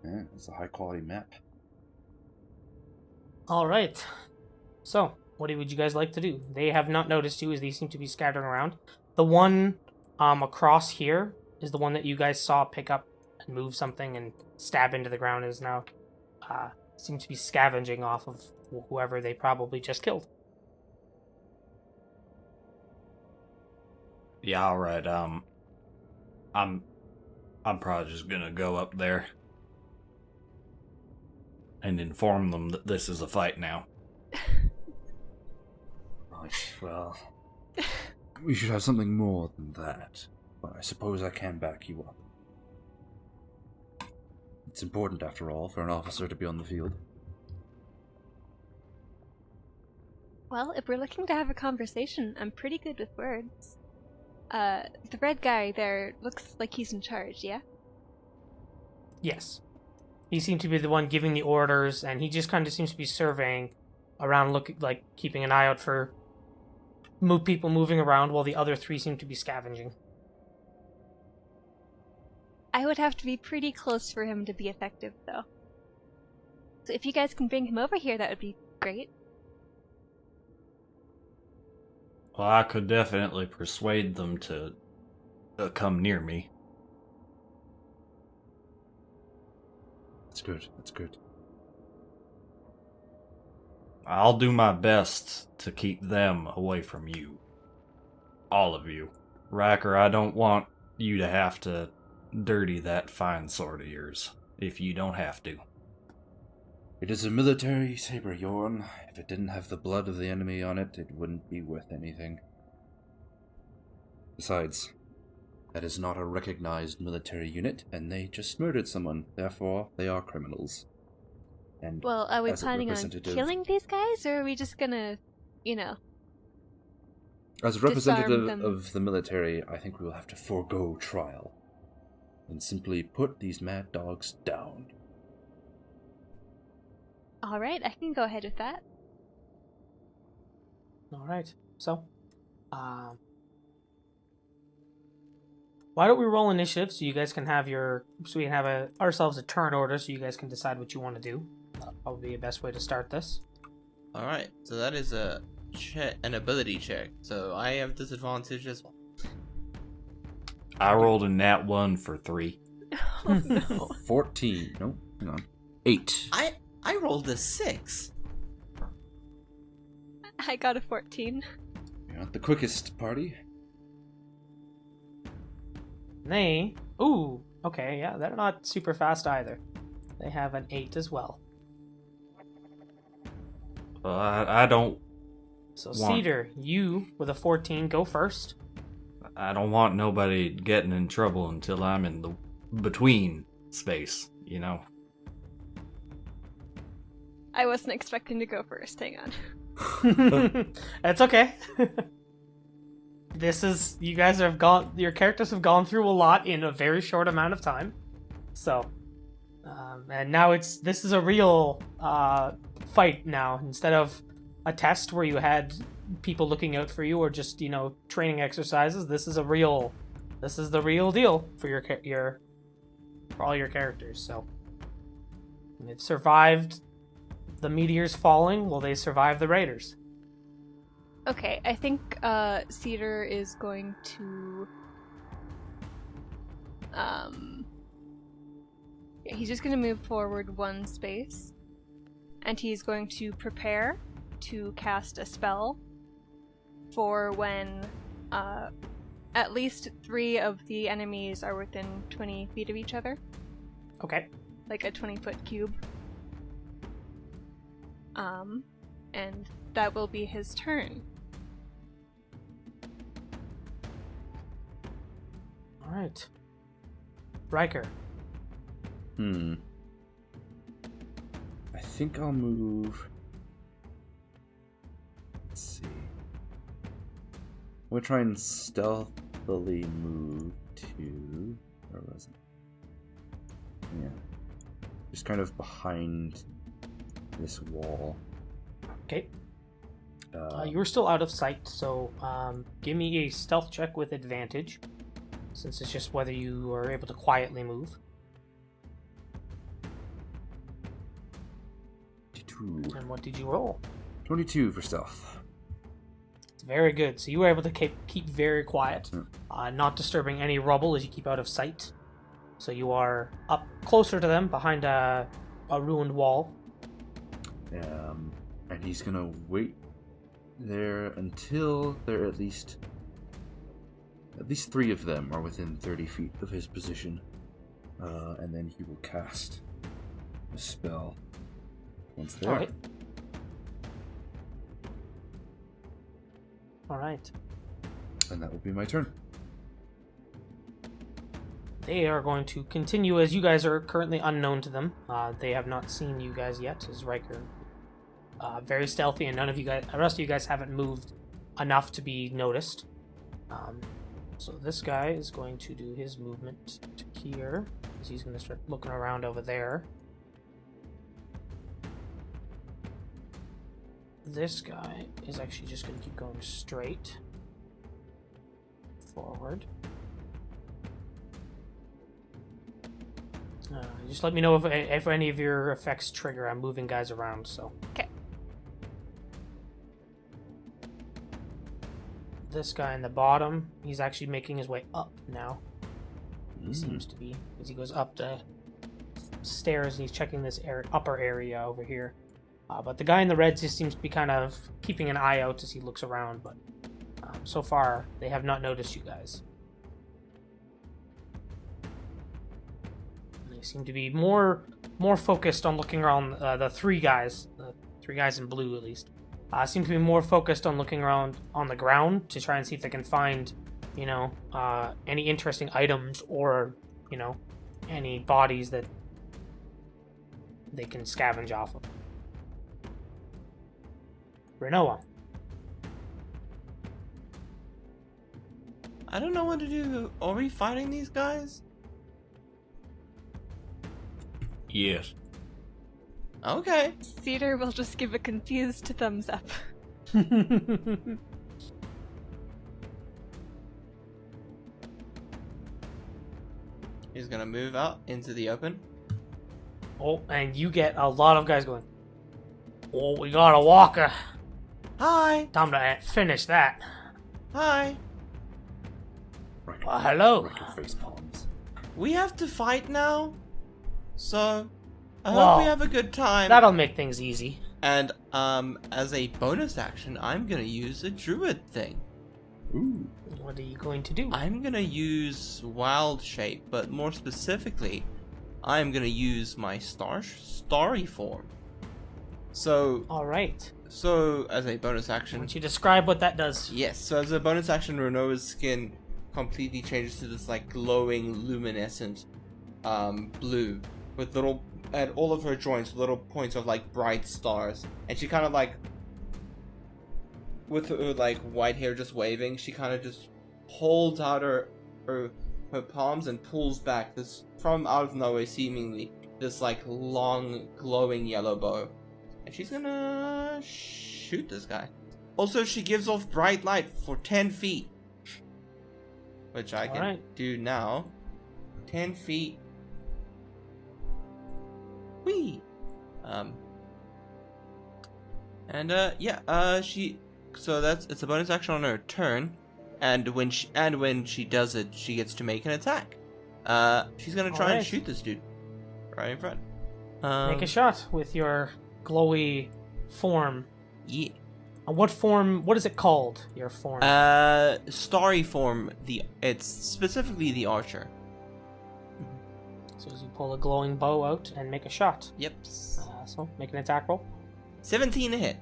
Yeah, it's a high quality map. All right. So, what would you guys like to do? They have not noticed you as they seem to be scattering around. The one across here is the one that you guys saw pick up and move something and stab into the ground, is now seem to be scavenging off of whoever they probably just killed. Yeah, all right. I'm probably just gonna go up there and inform them that this is a fight now. Right, well, we should have something more than that, but I suppose I can back you up. It's important, after all, for an officer to be on the field. Well, if we're looking to have a conversation, I'm pretty good with words. The red guy there looks like he's in charge, yeah? Yes. He seemed to be the one giving the orders, and he just kind of seems to be surveying around, keeping an eye out for people moving around, while the other three seem to be scavenging. I would have to be pretty close for him to be effective, though. So if you guys can bring him over here, that would be great. Well, I could definitely persuade them to come near me. That's good, that's good. I'll do my best to keep them away from you. All of you. Riker, I don't want you to have to dirty that fine sword of yours, if you don't have to. It is a military saber, Yorn. If it didn't have the blood of the enemy on it, it wouldn't be worth anything. Besides, that is not a recognized military unit, and they just murdered someone. Therefore, they are criminals. And Well, are we as a planning on representative- killing these guys, or are we just gonna, As a representative them? of the military, I think we will have to forego trial and simply put these mad dogs down. Alright, I can go ahead with that. Alright, so, why don't we roll initiative so you guys can have so we can have ourselves a turn order so you guys can decide what you want to do. That'll probably be the best way to start this. Alright, so that is an ability check, so I have disadvantage as well. I rolled a nat 1 for 3. Oh no. 14. No, hang on. 8. I rolled a 6. I got a 14. You're not the quickest party. Ooh, okay, yeah, they're not super fast either. They have an 8 as well. Well, I don't So want- Cedar, you with a 14, go first. I don't want nobody getting in trouble until I'm in the between space, you know? I wasn't expecting to go first, hang on. That's okay. You guys your characters have gone through a lot in a very short amount of time. So, and now this is a real fight now, instead of a test where you had people looking out for you or just, training exercises. This is the real deal for for all your characters. So, they've survived the meteors falling. Will they survive the raiders? Okay, I think Cedar is going to he's just going to move forward one space, and he's going to prepare to cast a spell for when at least 3 of the enemies are within 20 feet of each other. Okay. Like a 20-foot cube. And that will be his turn. Alright. Riker. I think I'll move. Let's see. We'll try and stealthily move to. Where was it? Yeah. Just kind of behind this wall. Okay. You're still out of sight, so give me a stealth check with advantage, since it's just whether you are able to quietly move. 22. And what did you roll? 22 for stealth. It's very good. So you were able to keep very quiet, not disturbing any rubble as you keep out of sight. So you are up closer to them, behind a ruined wall, And he's gonna wait there until there are at least 3 of them are within 30 feet of his position. And then he will cast a spell once there. All right. And that will be my turn. They are going to continue as you guys are currently unknown to them. They have not seen you guys yet, as Riker. Very stealthy, and the rest of you guys haven't moved enough to be noticed. So this guy is going to do his movement to here, because he's going to start looking around over there. This guy is actually just going to keep going straight forward. Just let me know if any of your effects trigger. I'm moving guys around, so. Okay. This guy in the bottom, he's actually making his way up now. He seems to be, as he goes up the stairs and he's checking this upper area over here. But the guy in the red just seems to be kind of keeping an eye out as he looks around, but so far they have not noticed you guys. They seem to be more focused on looking around. The 3 guys in blue at least, seem to be more focused on looking around on the ground to try and see if they can find, any interesting items or, any bodies that they can scavenge off of. Renoa. I don't know what to do. Are we fighting these guys? Yes. Okay. Cedar will just give a confused thumbs up. He's gonna move out into the open. Oh, and you get a lot of guys going, oh, we got a walker. Hi! Time to finish that. Hi! Hello. Riker face palms. We have to fight now? So, I Well, hope we have a good time. That'll make things easy. And, as a bonus action, I'm gonna use a druid thing. Ooh. What are you going to do? I'm gonna use Wild Shape, but more specifically, I'm gonna use my starry form. So, Alright. as a bonus Why action... don't you describe what that does? Yes, so as a bonus action, Renoa's skin completely changes to this, like, glowing, luminescent, blue, with little, at all of her joints, little points of, like, bright stars. And she kind of, like, with her, like, white hair just waving, she kind of just holds out her palms and pulls back this, from out of nowhere, seemingly, this, like, long, glowing yellow bow. And she's gonna shoot this guy. Also, she gives off bright light for 10 feet. Which I can do now. 10 feet. Whee! So it's a bonus action on her turn. And when she does it, she gets to make an attack. She's gonna try and shoot this dude. Right in front. Make a shot with your glowy form. Yeah. What is it called, your form? Starry form, it's specifically the archer. So as you pull a glowing bow out and make a shot. Yep. So make an attack roll. 17 to hit.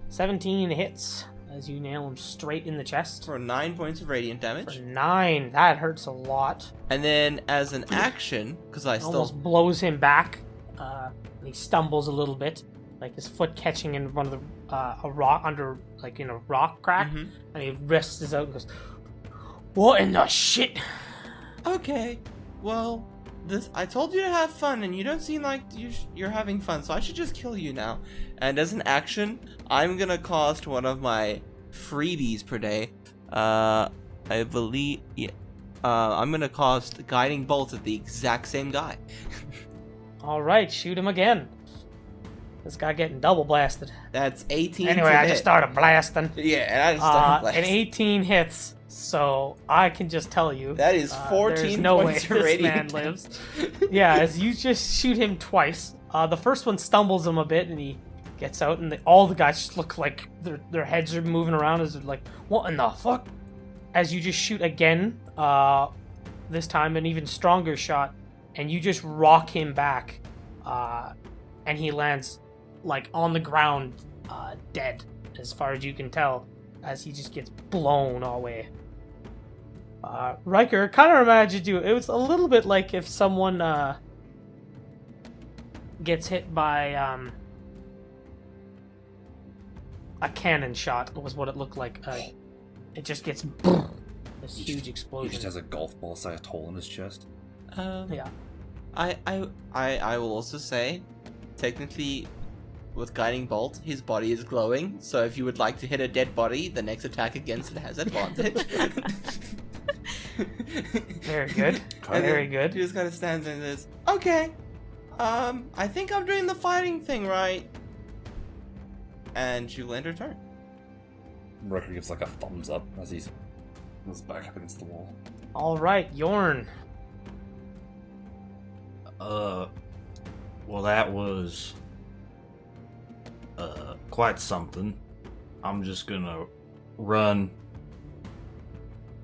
17 hits as you nail him straight in the chest. For 9 points of radiant damage. For 9, that hurts a lot. And then as an action, because I still... Almost blows him back. And he stumbles a little bit, like his foot catching in one of the a rock under, like in a rock crack, and he wrists his out and goes, "What in the shit?" Okay, well, I told you to have fun, and you don't seem like you're having fun, so I should just kill you now. And as an action, I'm gonna cost one of my freebies per day. I believe, I'm gonna cost Guiding Bolt at the exact same guy. All right, shoot him again. This guy getting double blasted. That's 18. Anyway, I just started blasting. Yeah, and I just started And blasting. 18 hits. So I can just tell you That is 14 there's no way points of this radiant man damage. lives. Yeah, as you just shoot him twice. The first one stumbles him a bit, and he gets out, and all the guys just look like their heads are moving around as they're like, what in the fuck? As you just shoot again, this time an even stronger shot, and you just rock him back, and he lands like on the ground, dead, as far as you can tell, as he just gets blown away. Riker, kind of reminded you, it was a little bit like if someone gets hit by a cannon shot, was what it looked like. It just gets this huge explosion. He just has a golf ball sized hole in his chest. Yeah. I will also say, technically, with Guiding Bolt, his body is glowing, so if you would like to hit a dead body, the next attack against it has advantage. Very good. And Very then good. He just kind of stands there and says, okay, I think I'm doing the fighting thing right. And she will end her turn. Riker gives like a thumbs up as he's back up against the wall. All right, Yorn. Well, that was quite something. I'm just gonna run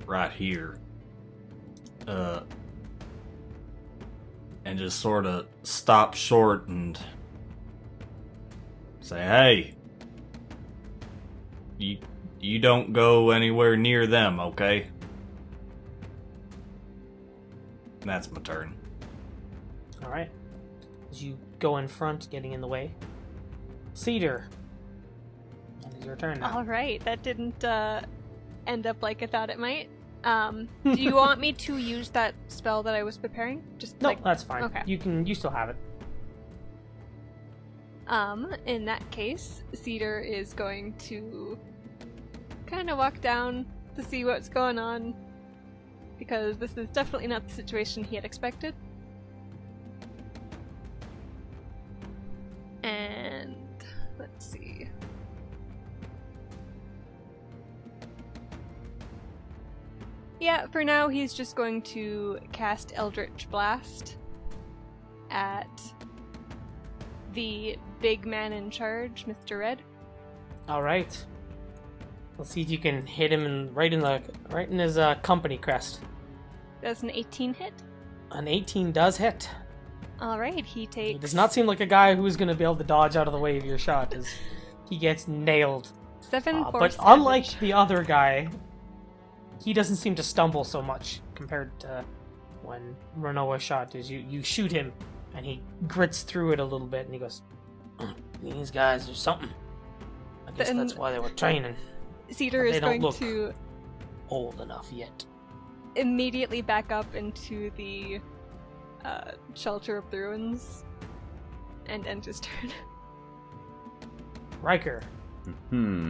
right here, and just sort of stop short and say, "Hey, you don't go anywhere near them, okay?" And that's my turn. All right. As you go in front, getting in the way. Cedar. It is your turn now. All right, that didn't end up like I thought it might. Do you want me to use that spell that I was preparing? Just No, like, that's fine. okay. You still have it. In that case, Cedar is going to kind of walk down to see what's going on, because this is definitely not the situation he had expected. And let's see. Yeah, for now he's just going to cast Eldritch Blast at the big man in charge, Mr. Red. All right. Let's see if you can hit him right in his company crest. That's an 18 hit. An 18 does hit. All right, he takes. He does not seem like a guy who's going to be able to dodge out of the way of your shot, as he gets nailed. 7 force But damage. unlike the other guy, he doesn't seem to stumble so much compared to when Renoa shot. Is you shoot him, and he grits through it a little bit, and he goes, "These guys are something. I guess Then- that's why they were training. Cedar They is don't going look to old enough yet." immediately back up into the shelter of the ruins and end his turn. Riker. Hmm.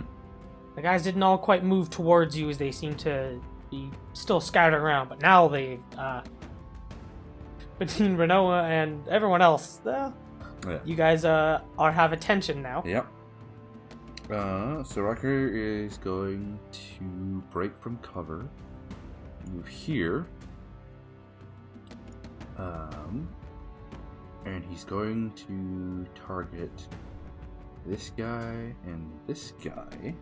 The guys didn't all quite move towards you, as they seem to be still scattered around, but now they, between Renoa and everyone else, Yeah. you guys have attention now. Yep. So Riker is going to break from cover, move here, and he's going to target this guy and this guy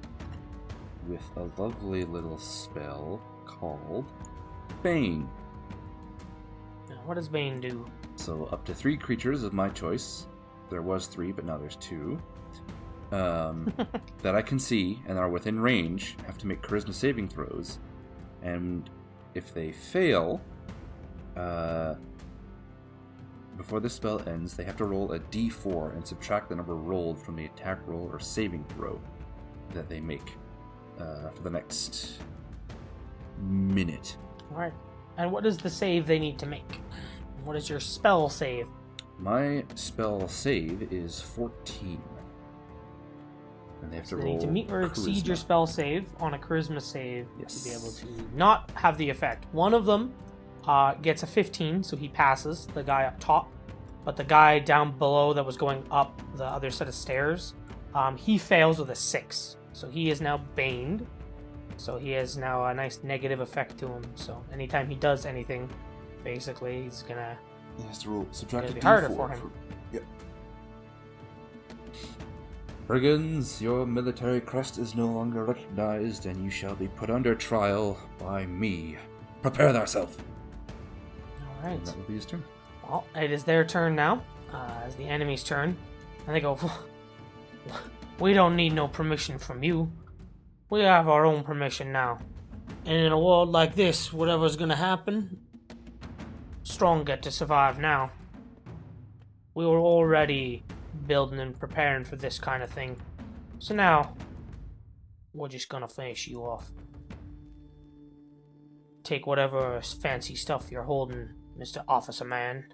with a lovely little spell called Bane. Now, what does Bane do? So up to 3 creatures of my choice. There was 3, but now there's 2. That I can see and are within range have to make charisma saving throws, and if they fail, before the spell ends, they have to roll a d4 and subtract the number rolled from the attack roll or saving throw that they make for the next minute. Alright. And what is the save they need to make? What is your spell save? My spell save is 14. And they have So to they roll need to meet or exceed charisma. your spell save on a charisma save Yes. to be able to not have the effect. One of them gets a 15, so he passes, the guy up top. But the guy down below that was going up the other set of stairs, he fails with a 6. So he is now baned. So he has now a nice negative effect to him. So anytime he does anything, basically, he's gonna... He has to roll subtract a It'll be D4. harder for him. Yep. Brigands, your military crest is no longer recognized, and you shall be put under trial by me. Prepare thyself. All right. And that will be his turn. Well, it is their turn now. It's the enemy's turn. And they go, we don't need no permission from you. We have our own permission now. And in a world like this, whatever's gonna happen, strong get to survive now. We were already building and preparing for this kind of thing. So now, we're just gonna finish you off. Take whatever fancy stuff you're holding, Mr. Officer Man.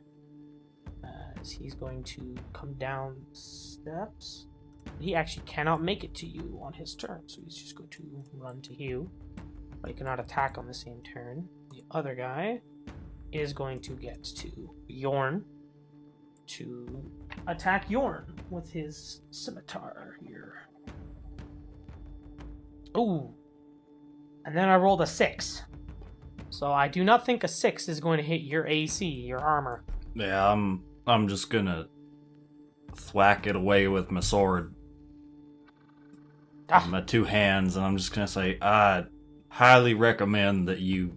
As he's going to come down steps. He actually cannot make it to you on his turn, so he's just going to run to you. But he cannot attack on the same turn. The other guy is going to get to Yorn to attack Yorn with his scimitar here. Ooh. And then I rolled a 6. So I do not think a 6 is going to hit your AC, your armor. Yeah, I'm just gonna thwack it away with my sword. My 2 hands, and I'm just gonna say, I highly recommend that you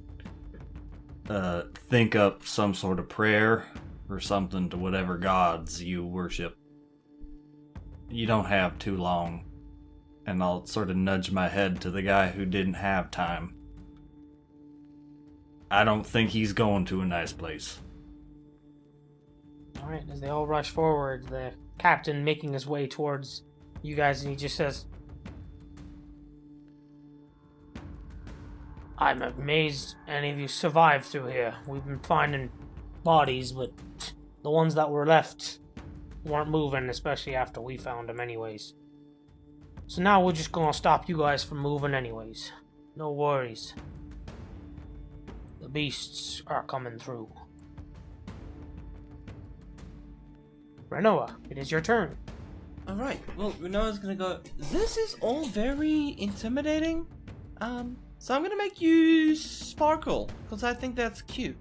think up some sort of prayer or something to whatever gods you worship. You don't have too long. And I'll sort of nudge my head to the guy who didn't have time. I don't think he's going to a nice place. Alright, as they all rush forward, the captain making his way towards you guys, and he just says, I'm amazed any of you survived through here. We've been finding bodies, but the ones that were left weren't moving, especially after we found them anyways. So now we're just gonna stop you guys from moving anyways. No worries. The beasts are coming through. Renoa, it is your turn. Alright, well, Renoa's gonna go, this is all very intimidating. So I'm gonna make you sparkle, because I think that's cute.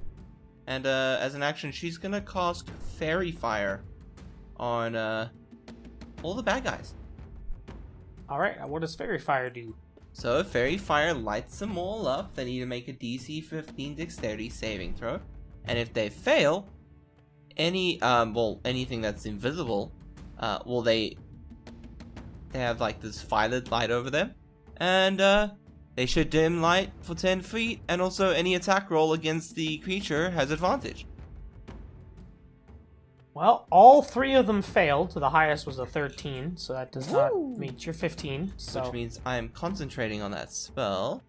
And as an action, she's gonna cast Fairy Fire on all the bad guys. Alright, what does Fairy Fire do? So if Fairy Fire lights them all up, they need to make a DC 15 Dexterity saving throw. And if they fail, anything that's invisible, they have like this violet light over them. And they should dim light for 10 feet, and also any attack roll against the creature has advantage. Well, all 3 of them failed. The highest was a 13, so that does not meet your 15. So. Which means I'm concentrating on that spell.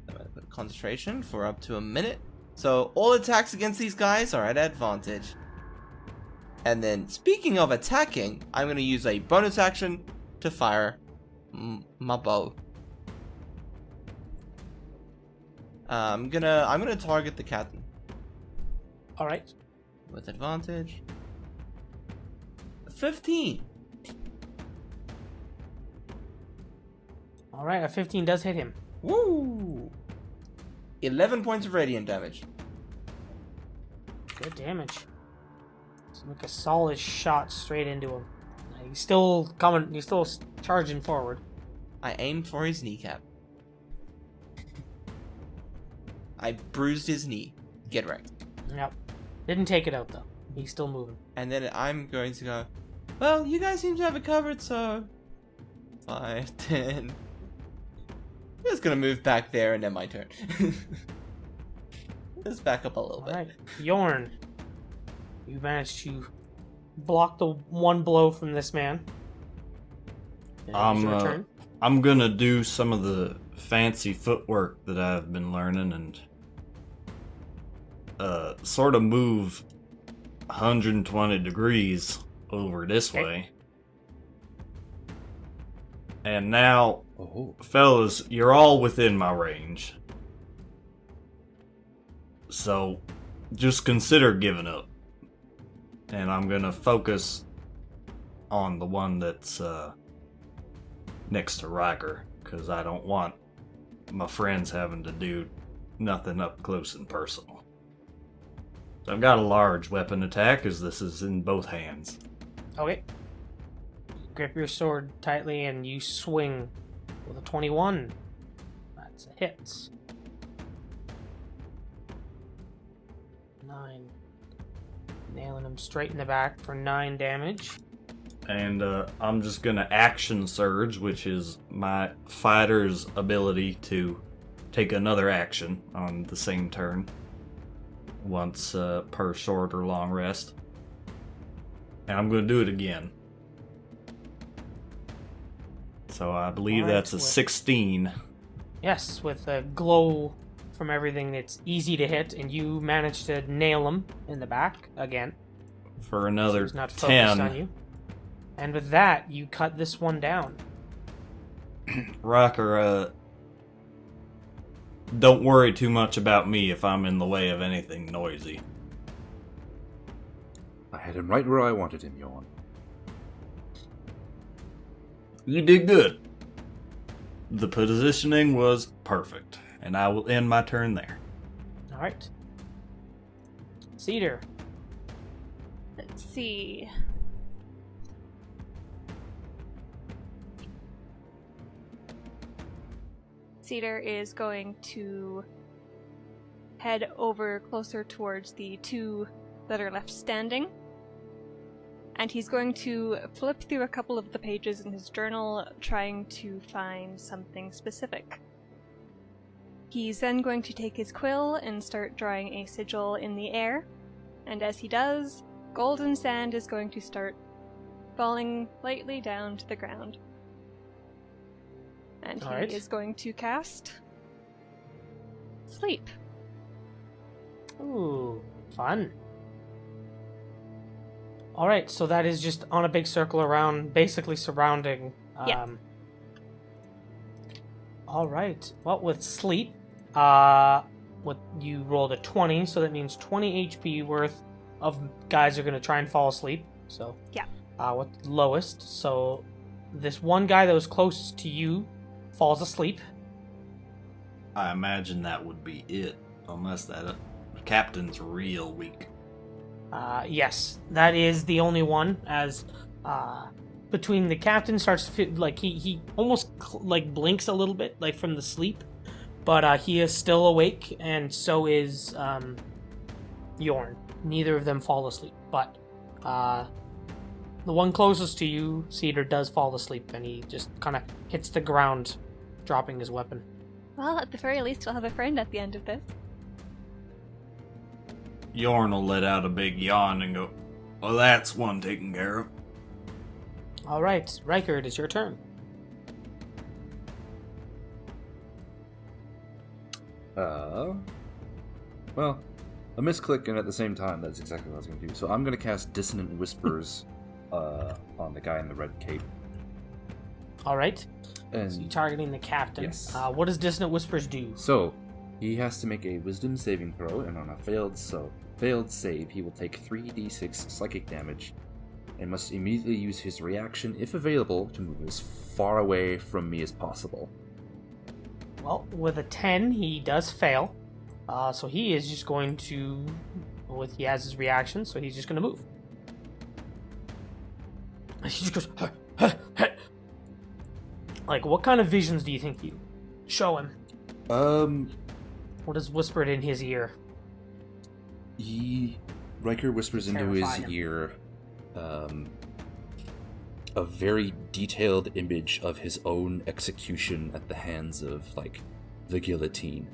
I'm gonna put concentration for up to a minute. So all attacks against these guys are at advantage. And then, speaking of attacking, I'm gonna use a bonus action to fire my bow. I'm gonna target the captain. All right. With advantage. 15. All right, a 15 does hit him. Woo! 11 points of radiant damage. Good damage. So make a solid shot straight into him. He's still coming. He's still charging forward. I aimed for his kneecap. I bruised his knee. Get wrecked. Yep. Didn't take it out though. He's still moving. And then I'm going to go, well, you guys seem to have it covered, so 5, 10. I'm just gonna move back there and then my turn. Let's back up a little bit. Alright. Yorn. You managed to block the one blow from this man. It's your turn. I'm gonna do some of the fancy footwork that I've been learning and sort of move 120 degrees over this way. And now, fellas, you're all within my range. So, just consider giving up. And I'm gonna focus on the one that's next to Riker. because I don't want my friends having to do nothing up close and personal. So I've got a large weapon attack, as this is in both hands. Okay. Grip your sword tightly and you swing with a 21. That's a hit. 9. Nailing him straight in the back for 9 damage. And I'm just gonna action surge, which is my fighter's ability to take another action on the same turn, once per short or long rest. And I'm gonna do it again. So I believe Alright, that's a 16. Yes, with a glow from everything, it's easy to hit, and you manage to nail him in the back again. For another He's not focused 10. on you. And with that, you cut this one down. Rocker, don't worry too much about me if I'm in the way of anything noisy. I had him right where I wanted him, Tion. You did good. The positioning was perfect, and I will end my turn there. Alright. Cedar. Let's see. Cedar is going to head over closer towards the 2 that are left standing. And he's going to flip through a couple of the pages in his journal, trying to find something specific. He's then going to take his quill and start drawing a sigil in the air. And as he does, golden sand is going to start falling lightly down to the ground. And he Alright. is going to cast Sleep. Ooh, fun. Alright, so that is just on a big circle around, basically surrounding. Yeah. Alright, well, with sleep, you rolled a 20, so that means 20 HP worth of guys are going to try and fall asleep. So, Yeah. With the lowest. So, this one guy that was closest to you falls asleep. I imagine that would be it, unless that captain's real weak. Yes, that is the only one, as between the captain starts to feel like he almost like blinks a little bit, like from the sleep, but he is still awake, and so is Yorn. Neither of them fall asleep, but the one closest to you, Cedar, does fall asleep, and he just kind of hits the ground, dropping his weapon. Well, at the very least, we'll have a friend at the end of this. Yorn will let out a big yawn and go, well, that's one taken care of. All right, Riker, it is your turn. Well, a misclick, and at the same time, that's exactly what I was going to do. So I'm going to cast Dissonant Whispers on the guy in the red cape. All right, And so you're targeting the captain. Yes. What does Dissonant Whispers do? so he has to make a Wisdom saving throw, and on a failed save, he will take 3d6 psychic damage, and must immediately use his reaction, if available, to move as far away from me as possible. Well, with a 10, he does fail. So he is just going to, he has his reaction, so he's just going to move. He just goes, "Huh, huh, huh." Like, what kind of visions do you think you show him? What is whispered in his ear? Riker whispers into his Terrify him. ear, a very detailed image of his own execution at the hands of, like, the guillotine.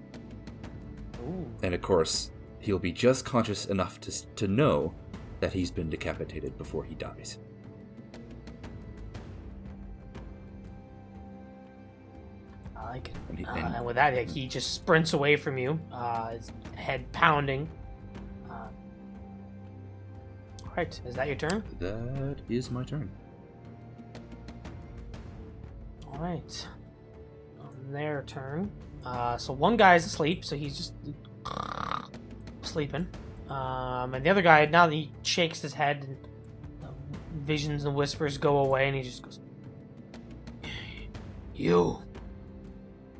Ooh. And of course, he'll be just conscious enough to know that he's been decapitated before he dies. I like it. And he- And with that, like, he just sprints away from you, his head pounding. Alright, is that your turn? That is my turn. Alright. On their turn. So one guy's asleep, so he's just sleeping. And the other guy, now that he shakes his head, and the visions and whispers go away, and he just goes, "You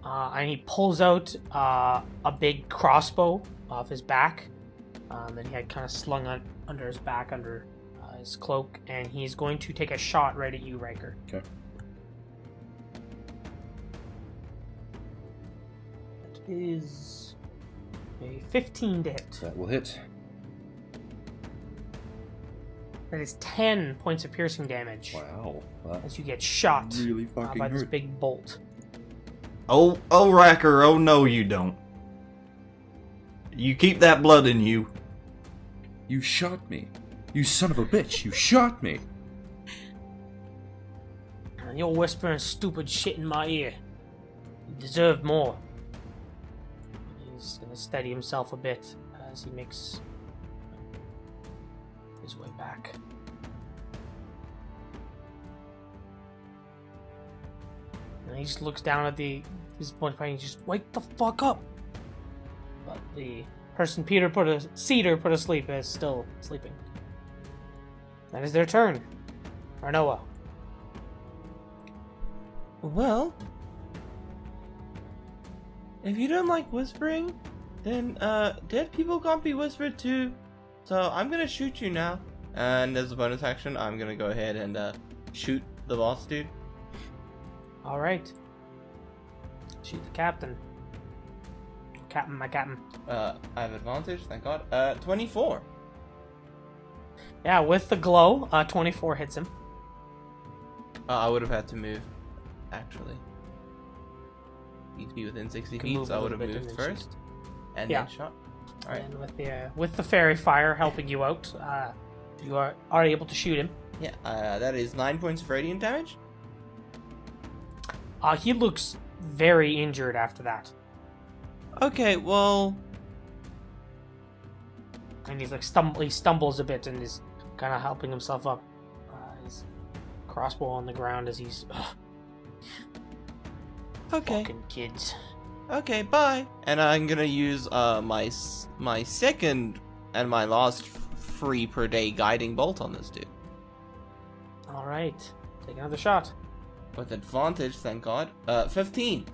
and he pulls out a big crossbow off his back that he had kind of slung under his back, under his cloak, and he's going to take a shot right at you, Riker. Okay. That is a 15 to hit. That will hit. That is 10 points of piercing damage. Wow. That As you get shot really fucking by this hurt. big bolt. Oh, Racker, oh no you don't. You keep that blood in you. You shot me. You son of a bitch. You shot me. You're whispering stupid shit in my ear. You deserve more. He's going to steady himself a bit as he makes his way back. And he just looks down at his point and he just, wake the fuck up! But the person Cedar put asleep is still sleeping. That is their turn. Arnoa. Well, if you don't like whispering, then dead people can't be whispered to. So I'm gonna shoot you now. And as a bonus action, I'm gonna go ahead and shoot the boss dude. Alright. Shoot the captain. My captain. I have advantage, thank God. 24. Yeah, with the glow, 24 hits him. I would have had to move, actually. Need to be within 60 You can feet, move so a I would little have bit moved and then first. And Yeah. then shot. Alright. And with the fairy fire helping you out, you are able to shoot him. Yeah, that is 9 points of radiant damage. He looks very injured after that. Okay, well... And he's like he stumbles a bit and is kind of helping himself up. His crossbow on the ground as he's Okay. fucking kids. Okay, bye. And I'm gonna use my second and my last free per day guiding bolt on this dude. All right, take another shot. With advantage, thank God. 15.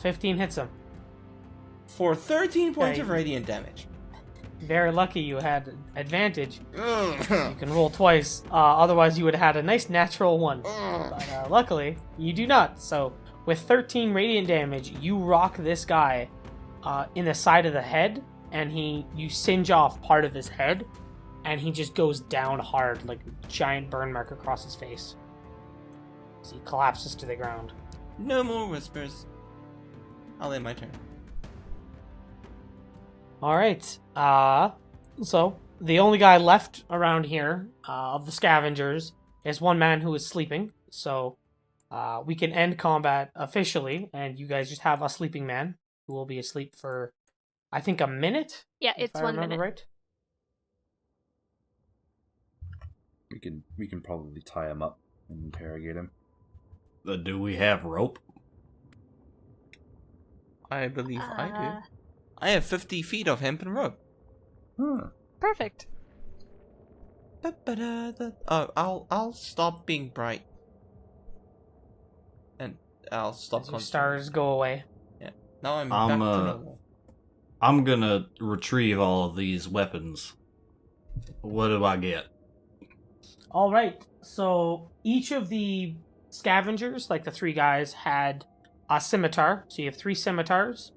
15 hits him. For 13 points Okay. of radiant damage. Very lucky you had advantage. You Ugh. can roll twice. Otherwise, you would have had a nice natural one. But luckily, you do not. So, with 13 radiant damage, you rock this guy in the side of the head, and you singe off part of his head, and he just goes down hard, like a giant burn mark across his face. So he collapses to the ground. No more whispers. I'll end my turn. All right. So the only guy left around here of the scavengers is one man who is sleeping. So we can end combat officially, and you guys just have a sleeping man who will be asleep for, I think, a minute. Yeah, if it's I 1 remember minute. right. We can probably tie him up and interrogate him. Do we have rope? I believe I do. I have 50 feet of hempen rope. Huh. Perfect. Oh, I'll stop being bright. And I'll stop As your concentrating. stars go away. Now I'm I'm, back to normal. I'm gonna retrieve all of these weapons. What do I get? All right. So each of the scavengers, like the three guys, had a scimitar. So you have 3 scimitars.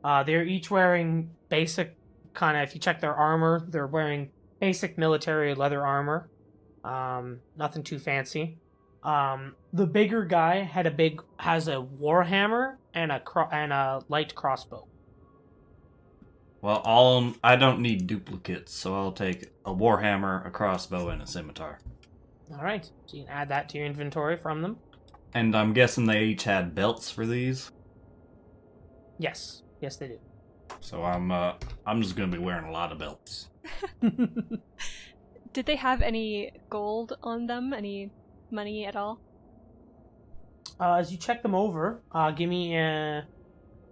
They're each wearing basic kind of, if you check their armor, they're wearing basic military leather armor. Nothing too fancy. The bigger guy has a warhammer and a light crossbow. Well, I don't need duplicates, so I'll take a warhammer, a crossbow, and a scimitar. All right. So you can add that to your inventory from them. And I'm guessing they each had belts for these. Yes. Yes, they do. So I'm just gonna be wearing a lot of belts. Did they have any gold on them? Any money at all? As you check them over, give me an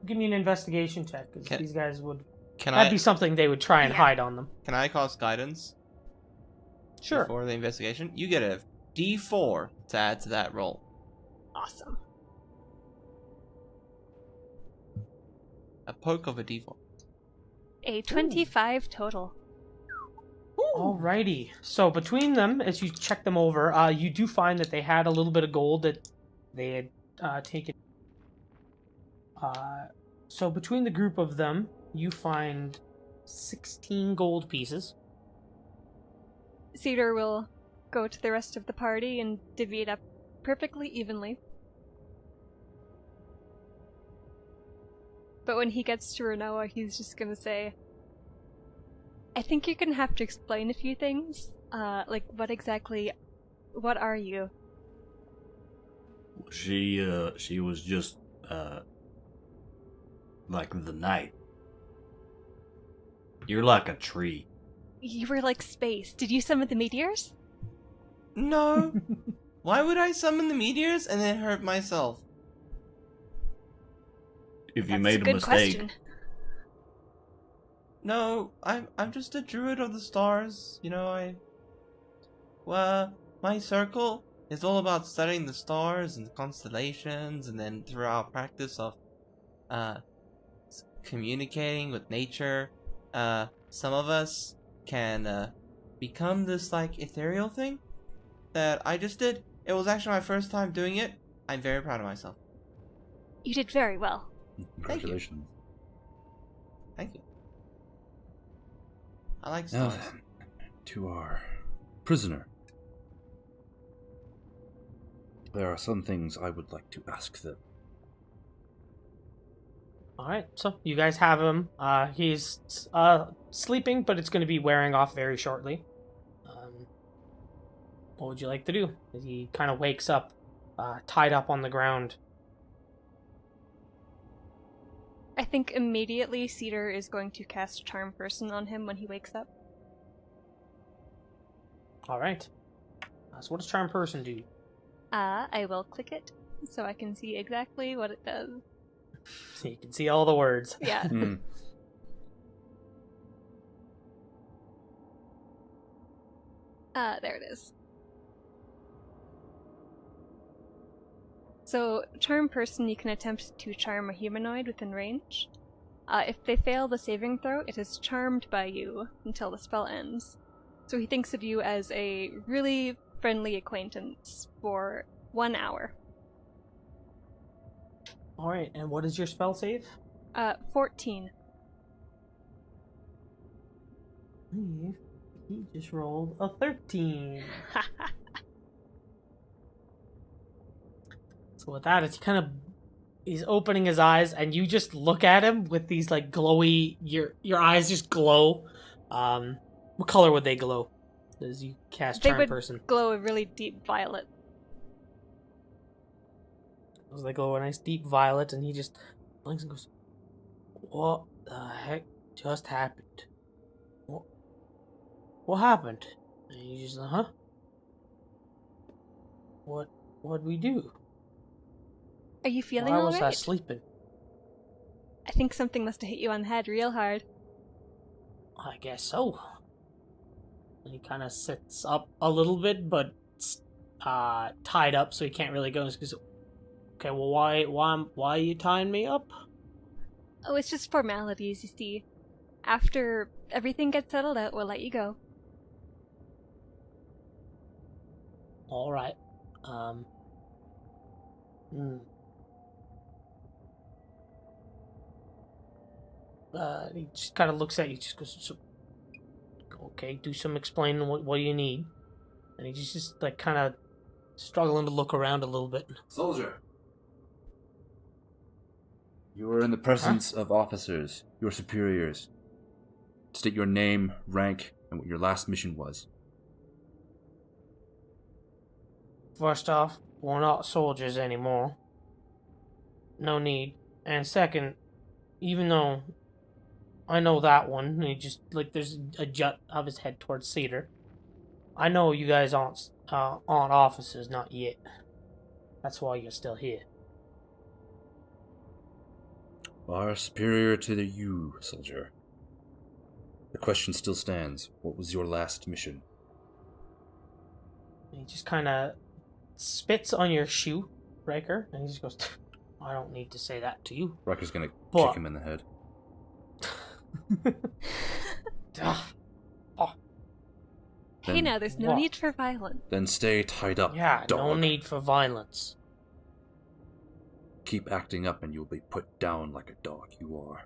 investigation check, because Can- these guys would. Can That'd I be something they would try and Yeah. hide on them. can I cast guidance Sure. before the investigation? You get a D4 to add to that roll. Awesome. a poke of a d4. A 25 total. Alrighty. So between them, as you check them over, you do find that they had a little bit of gold that they had taken. So between the group of them, you find 16 gold pieces. Cedar will go to the rest of the party and divvy it up perfectly evenly. But when he gets to Renoa, he's just gonna say, I think you're gonna have to explain a few things. Like, what are you? She was just, like the night. You're like a tree. You were like space. Did you summon the meteors? No. Why would I summon the meteors and then hurt myself? If you That's made a a good mistake. question. No, I'm just a druid of the stars. You know, my circle is all about studying the stars and the constellations, and then through our practice of communicating with nature, some of us can become this like ethereal thing that I just did. It was actually my first time doing it. I'm very proud of myself. You did very well. Congratulations. Thank you. I like Now stars. then, to our prisoner. There are some things I would like to ask them. Alright, so you guys have him. He's sleeping, but it's going to be wearing off very shortly. What would you like to do? He kind of wakes up, tied up on the ground. I think immediately Cedar is going to cast Charm Person on him when he wakes up. Alright. So what does Charm Person do? I will click it so I can see exactly what it does. So you can see all the words. Yeah. There it is. So, Charm Person, you can attempt to charm a humanoid within range. If they fail the saving throw, it is charmed by you until the spell ends. So he thinks of you as a really friendly acquaintance for 1 hour. Alright, and what is your spell save? 14. He just rolled a 13. So with that, it's kind of... He's opening his eyes, and you just look at him with these, like, glowy... Your eyes just glow. What color would they glow as you cast They Charm would Person? glow a really deep violet. As they glow a nice deep violet, and he just blinks and goes, "What the heck just happened? What happened?" And you just, huh? What'd we do? Are you feeling Why alright? was I sleeping? I think something must have hit you on the head real hard. I guess so. And he kind of sits up a little bit, but tied up, so he can't really go. Because, okay, well, why are you tying me up? Oh, it's just formalities, you see. After everything gets settled out, we'll let you go. All right. He just kind of looks at you, just goes, "So, okay, do some explaining. What do you need?" And he's just like kind of struggling to look around a little bit. Soldier! You are in the presence of officers, your superiors. State your name, rank, and what your last mission was. First off, we're not soldiers anymore. No need. And second, even though I know that one, and he just, like, there's a jut of his head towards Cedar. I know you guys aren't officers, not yet. That's why you're still here. Are superior to you, soldier. The question still stands. What was your last mission? And he just kind of spits on your shoe, Riker, and he just goes, "I don't need to say that to you." Riker's gonna But- kick him in the head. Ah, oh, Hey Then now, there's no what? need for violence. Then stay tied up, yeah, dog. no need for violence. Keep acting up and you'll be put down like a dog you are.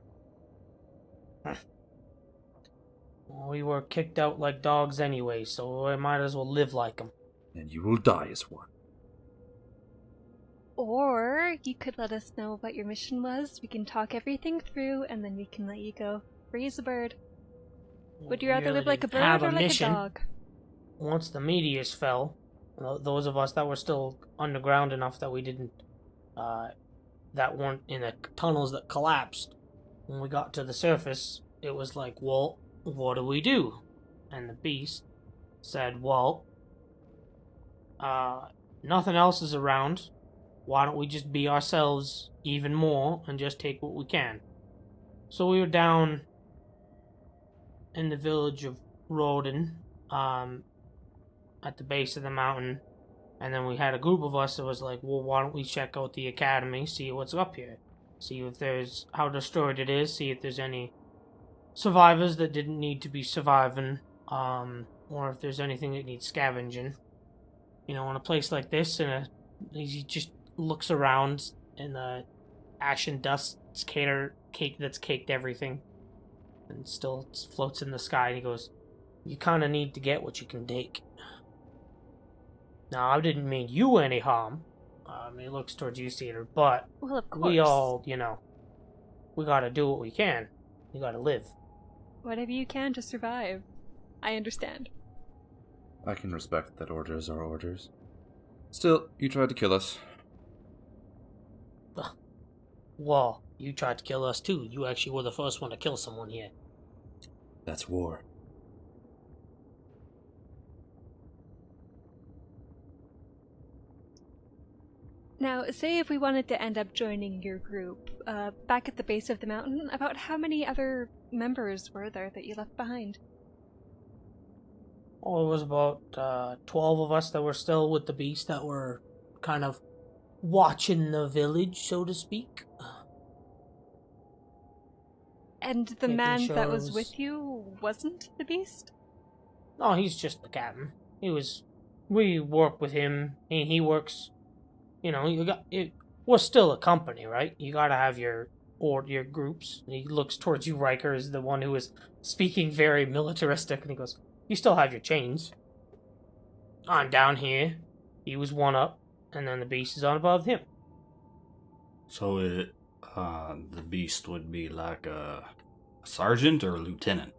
We were kicked out like dogs anyway, so I might as well live like them. And you will die as one. Or you could let us know what your mission was. We can talk everything through, and then we can let you go. Free as a bird. Would you rather live like a bird or like a dog? Once the meteors fell, those of us that were still underground enough that we didn't, that weren't in the tunnels that collapsed, when we got to the surface, it was like, well, what do we do? And the beast said, well, nothing else is around. Why don't we just be ourselves even more and just take what we can? So we were down in the village of Roden, at the base of the mountain, and then we had a group of us that was like, well, why don't we check out the academy, see what's up here, see if there's, how destroyed it is, see if there's any survivors that didn't need to be surviving, or if there's anything that needs scavenging. You know, in a place like this, he just looks around in the ash and dust cake that's caked everything, and still floats in the sky, and he goes, you kind of need to get what you can take. Now, I didn't mean you any harm. He looks towards you, Cedar, but Well, of course. we all, we gotta do what we can. We gotta live. Whatever you can to survive. I understand. I can respect that orders are orders. Still, you tried to kill us. Well, you tried to kill us too. You actually were the first one to kill someone here. That's war. Now, say if we wanted to end up joining your group, back at the base of the mountain, about how many other members were there that you left behind? Oh, it was about 12 of us that were still with the beast that were kind of watching the village, so to speak. And the Making man sure that it was was- with you wasn't the beast? No, he's just the captain. We work with him. He works, we're still a company, right? You gotta have your groups. And he looks towards you, Riker, as the one who is speaking very militaristic, and he goes, you still have your chains. I'm down here. He was one up, and then the beast is on above him. So the beast would be like a sergeant or a lieutenant?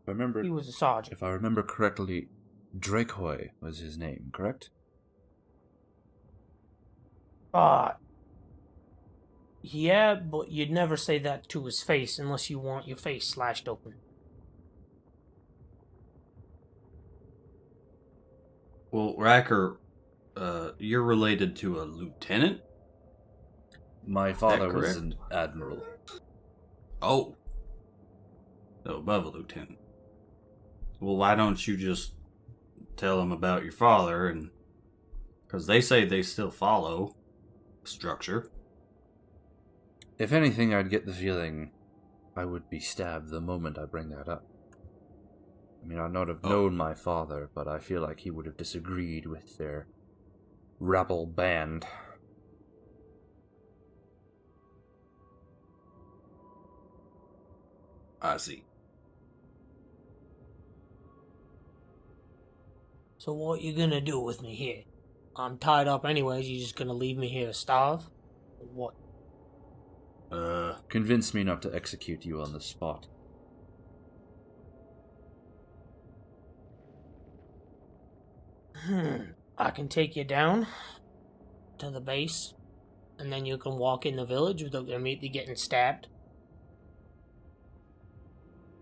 He was a sergeant. If I remember correctly, Dracoy was his name, correct? Yeah, but you'd never say that to his face unless you want your face slashed open. Well, Racker, you're related to a lieutenant? My father was correct? an admiral. Oh. So above a lieutenant. Well, why don't you just tell them about your father and... Because they say they still follow structure. If anything, I'd get the feeling I would be stabbed the moment I bring that up. I mean, I'd not have known my father, but I feel like he would have disagreed with their rebel band. I see. So what you gonna do with me here? I'm tied up anyways, you just gonna leave me here to starve? What? Convince me not to execute you on the spot. I can take you down to the base, and then you can walk in the village without immediately getting stabbed.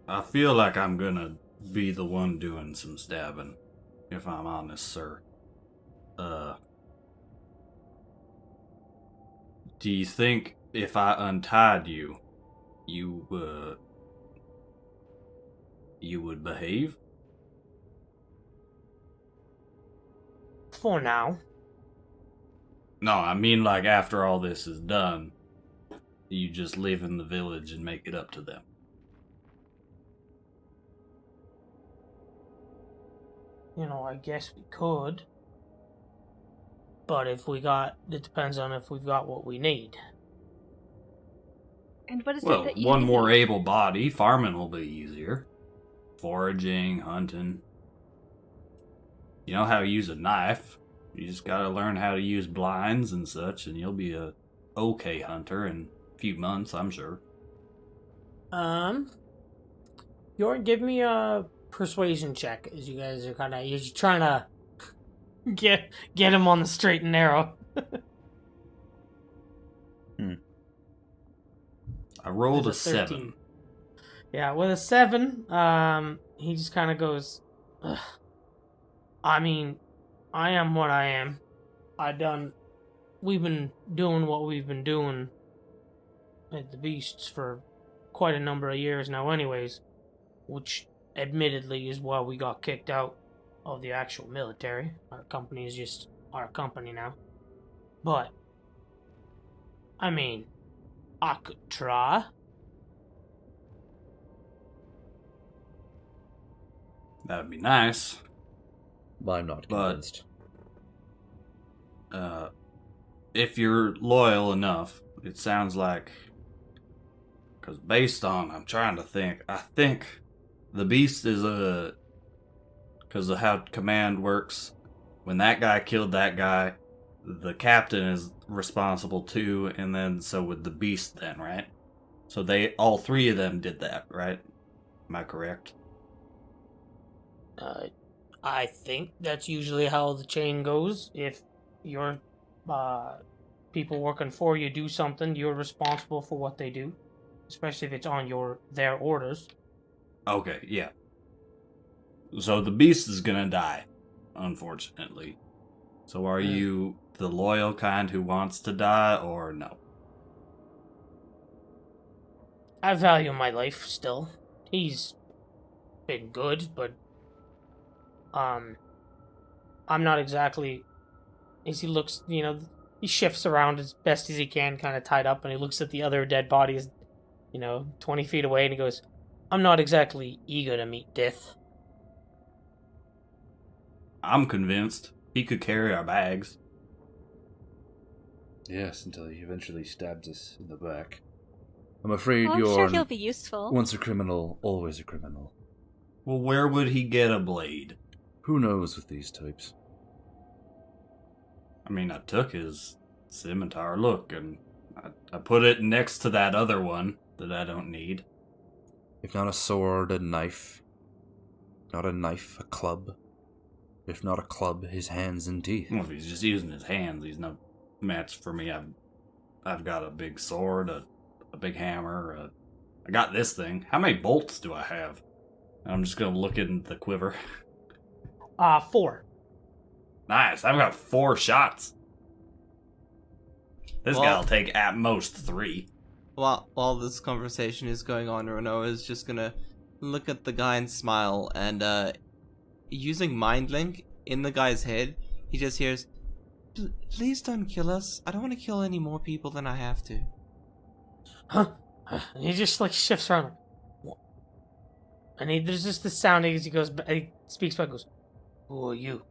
I feel like I'm gonna be the one doing some stabbing, if I'm honest, sir. Do you think if I untied you, you would behave? For now. No, I mean like after all this is done, you just live in the village and make it up to them? I guess we could. But it depends on if we've got what we need. And what is Well, it that you one need? more able body, farming will be easier. Foraging, hunting. You know how to use a knife. You just gotta learn how to use blinds and such, and you'll be a okay hunter in a few months, I'm sure. Give me a persuasion check, as you guys are you're trying to get him on the straight and narrow. I rolled a There's 13. 7. Yeah, with a 7, he just kind of goes, ugh. I mean, I am what I am. We've been doing what we've been doing at the Beasts for quite a number of years now anyways, which admittedly is why we got kicked out of the actual military. Our company is just our company now. But, I mean, I could try. That'd be nice. I'm not convinced. If you're loyal enough, it sounds like... Because based on, I'm trying to think, I think the Beast is because of how command works, when that guy killed that guy, the captain is responsible too, and then so would the Beast then, right? So all three of them did that, right? Am I correct? I think that's usually how the chain goes. If your people working for you do something, you're responsible for what they do, especially if it's on their orders. Okay, yeah. So the Beast is gonna die, unfortunately. So are you the loyal kind who wants to die, or no? I value my life still. He's been good, but I'm not exactly. As he looks, he shifts around as best as he can, kind of tied up, and he looks at the other dead bodies, 20 feet away, and he goes, "I'm not exactly eager to meet death." I'm convinced he could carry our bags. Yes, until he eventually stabs us in the back. I'm afraid Well, I'm you're sure he'll be useful. once a criminal, always a criminal. Well, where would he get a blade? Who knows with these types? I mean, I took his scimitar, look, and I put it next to that other one that I don't need. If not a sword, a knife. Not a knife, a club. If not a club, his hands and teeth. Well, if he's just using his hands, he's no match for me. I've got a big sword, a big hammer. I got this thing. How many bolts do I have? I'm just gonna look in the quiver. 4. Nice. I've got 4 shots. This Well- guy'll take at most 3. While this conversation is going on, Renault is just gonna look at the guy and smile, and using Mind Link in the guy's head, he just hears, "Please don't kill us. I don't want to kill any more people than I have to." Huh? And he just shifts around. What? And there's just this sounding as he speaks back, goes, "Who are you?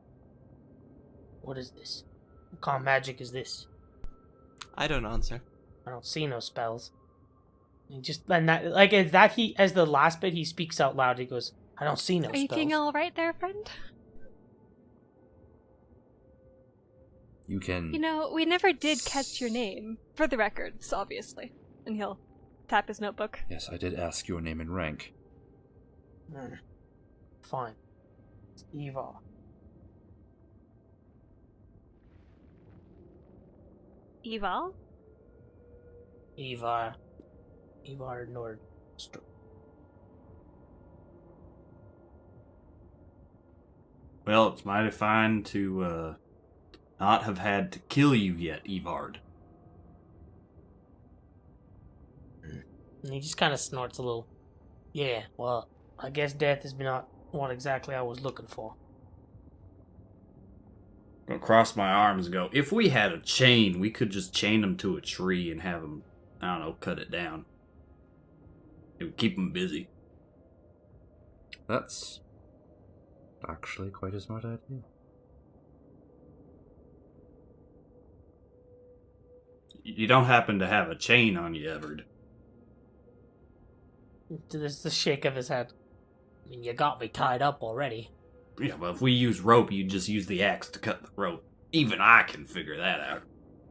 What is this? What kind of magic is this? I don't answer. I don't see no spells." As the last bit he speaks out loud, he goes, "I don't see no Are you spells." doing all right there, friend? You can... We never did catch your name, for the records, obviously. And he'll tap his notebook. Yes, I did ask your name and rank. Fine. It's Eva. Eval? Ivar Nordstrom. Well, it's mighty fine to not have had to kill you yet, Evard. And he just kind of snorts a little. Yeah, well, I guess death is not what exactly I was looking for. I'm gonna cross my arms and go, if we had a chain, we could just chain him to a tree and have him I don't know, cut it down. It would keep them busy. That's actually quite a smart idea. You don't happen to have a chain on you, Everett? There's the shake of his head. I mean, you got me tied up already. Yeah, but if we use rope, you just use the axe to cut the rope. Even I can figure that out.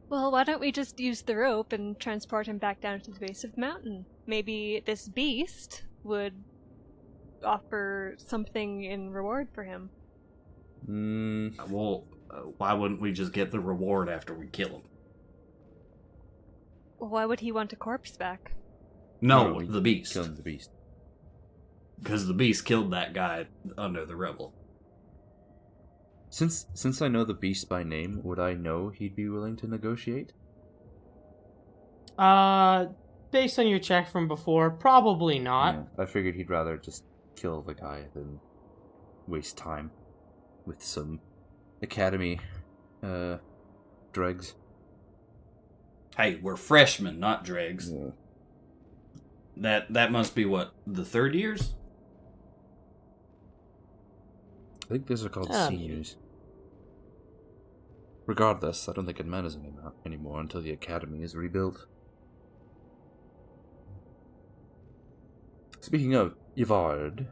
Well, why don't we just use the rope and transport him back down to the base of the mountain? Maybe this beast would offer something in reward for him. Well, why wouldn't we just get the reward after we kill him? Why would he want a corpse back? No, the beast. Killing the beast. Because the beast killed that guy under the rubble. Since I know the beast by name, would I know he'd be willing to negotiate? Based on your check from before, probably not. Yeah, I figured he'd rather just kill the guy than waste time with some academy dregs. Hey, we're freshmen, not dregs. Yeah. That must be what, the third years? I think those are called seniors. Regardless, I don't think it matters anymore until the academy is rebuilt. Speaking of Yvard,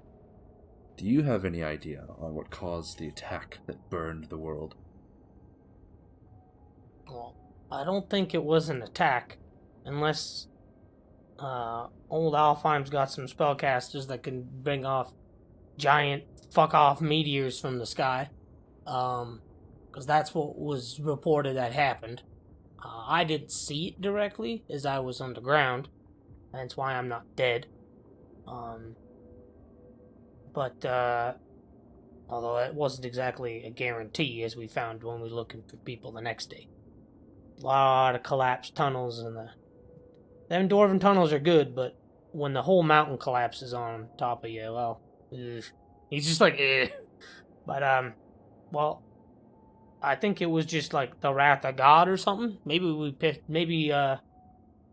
do you have any idea on what caused the attack that burned the world? Well, I don't think it was an attack, unless old Alfheim's got some spellcasters that can bring off giant fuck-off meteors from the sky. Because that's what was reported that happened. I didn't see it directly, as I was underground. That's why I'm not dead. But although it wasn't exactly a guarantee, as we found when we were looking for people the next day. A lot of collapsed tunnels, and them dwarven tunnels are good, but when the whole mountain collapses on top of you, well, ugh. He's just like, eh. But, well, I think it was just like the wrath of God or something. Maybe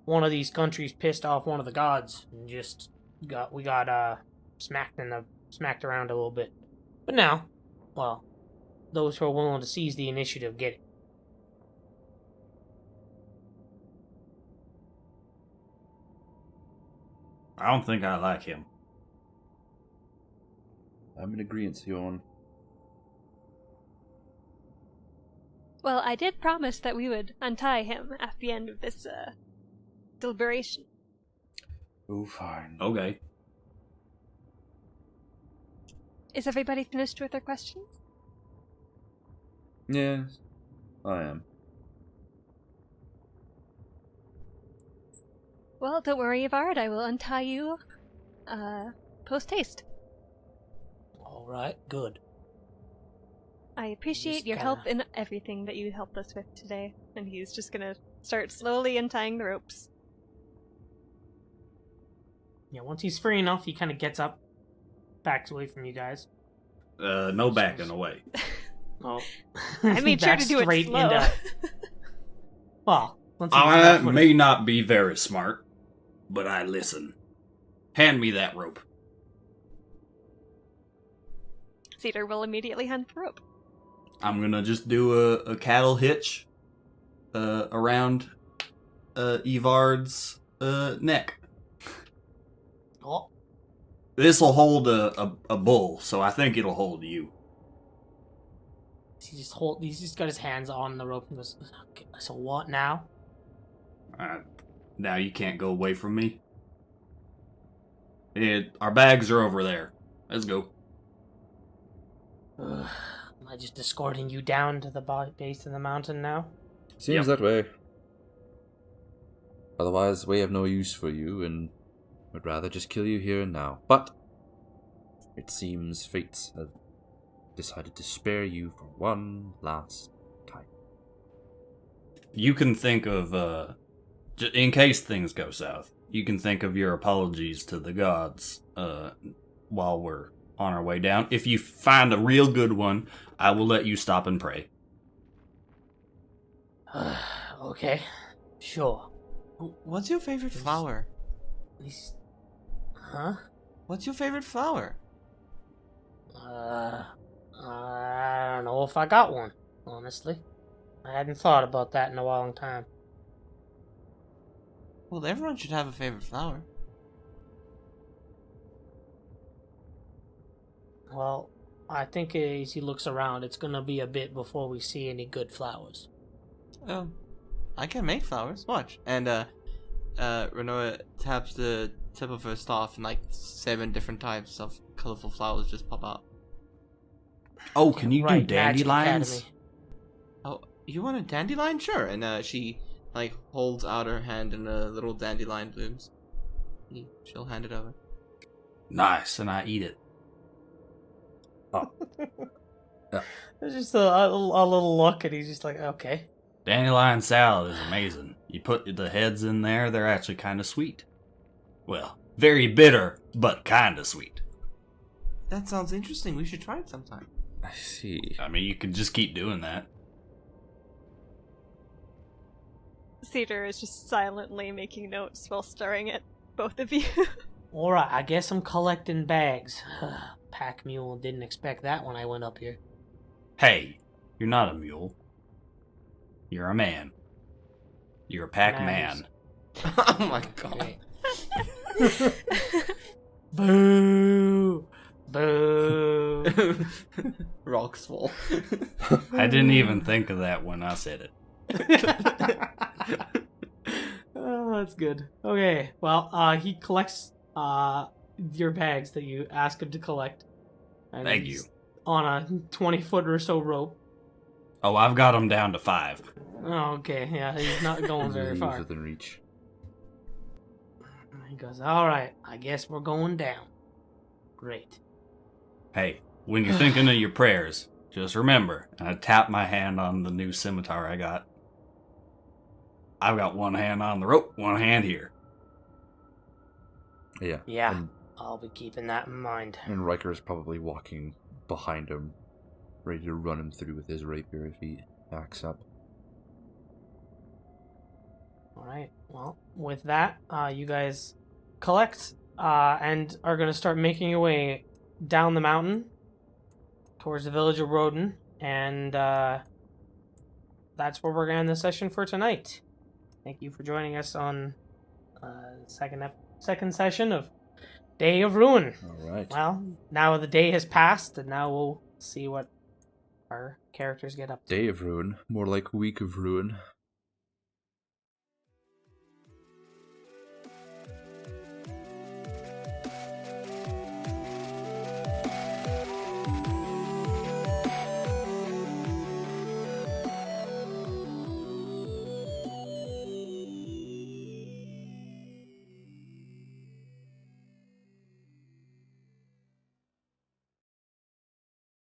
one of these countries pissed off one of the gods and just got smacked around a little bit. But now, well, those who are willing to seize the initiative get it. I don't think I like him. I'm in agreement, Tion. Well, I did promise that we would untie him at the end of this deliberation. Oh, fine. Okay. Is everybody finished with their questions? Yes, I am. Well, don't worry, Vard. I will untie you post-haste. Alright, good. I appreciate Just your kinda- help in everything that you helped us with today. And he's just gonna start slowly untying the ropes. Yeah, once he's free enough, he kind of gets up, backs away from you guys. No backing away. Oh, I made sure to backs do it straight slow. Well, once he I gets up, may not be very smart, but I listen. Hand me that rope. Cedar will immediately hand the rope. I'm gonna just do a cattle hitch around Evard's neck. Oh, This'll hold a bull, so I think it'll hold you. he's just got his hands on the rope and goes, okay, so what now? Now you can't go away from me. Our bags are over there. Let's go. Am I just escorting you down to the base of the mountain now? Seems that way. Otherwise, we have no use for you, and would rather just kill you here and now. But it seems fates have decided to spare you for one last time. You can think of, in case things go south, you can think of your apologies to the gods while we're on our way down. If you find a real good one, I will let you stop and pray. Okay, sure. What's your favorite flower? Huh? What's your favorite flower? I don't know if I got one, honestly. I hadn't thought about that in a long time. Well, everyone should have a favorite flower. Well, I think as he looks around, it's gonna be a bit before we see any good flowers. Oh, I can make flowers. Watch. And Renoa taps the tip of her staff, and like 7 different types of colorful flowers just pop out. Oh, can you do Right, Magic dandelions? Academy. Oh, you want a dandelion? Sure. And she like holds out her hand, and a little dandelion blooms. She'll hand it over. Nice, and I eat it. There's just a little look, and he's just like, okay. Dandelion salad is amazing. You put the heads in there, they're actually kind of sweet. Well, very bitter, but kind of sweet. That sounds interesting. We should try it sometime. I see. I mean, you could just keep doing that. Cedar is just silently making notes while staring at both of you. Alright, I guess I'm collecting bags. Pack mule didn't expect that when I went up here. Hey, you're not a mule. You're a man. You're a pack man. Oh my god. Okay. Boo! Boo! Rocks fall. I didn't even think of that when I said it. Oh, that's good. Okay, well, he collects your bags that you ask him to collect. And Thank he's you. On a 20-foot or so rope. Oh, I've got them down to 5. Oh, okay, yeah, he's not going very He's far. within reach. He goes, alright, I guess we're going down. Great. Hey, when you're thinking of your prayers, just remember, and I tap my hand on the new scimitar I got. I've got one hand on the rope, one hand here. Yeah. Yeah, I'll be keeping that in mind. And Riker is probably walking behind him, ready to run him through with his rapier if he backs up. Alright, well, with that, you guys collect and are going to start making your way down the mountain towards the village of Roden, and that's where we're going to end the session for tonight. Thank you for joining us on second session of Day of Ruin. Alright. Well, now the day has passed, and now we'll see what our characters get up to. Day of Ruin, more like Week of Ruin.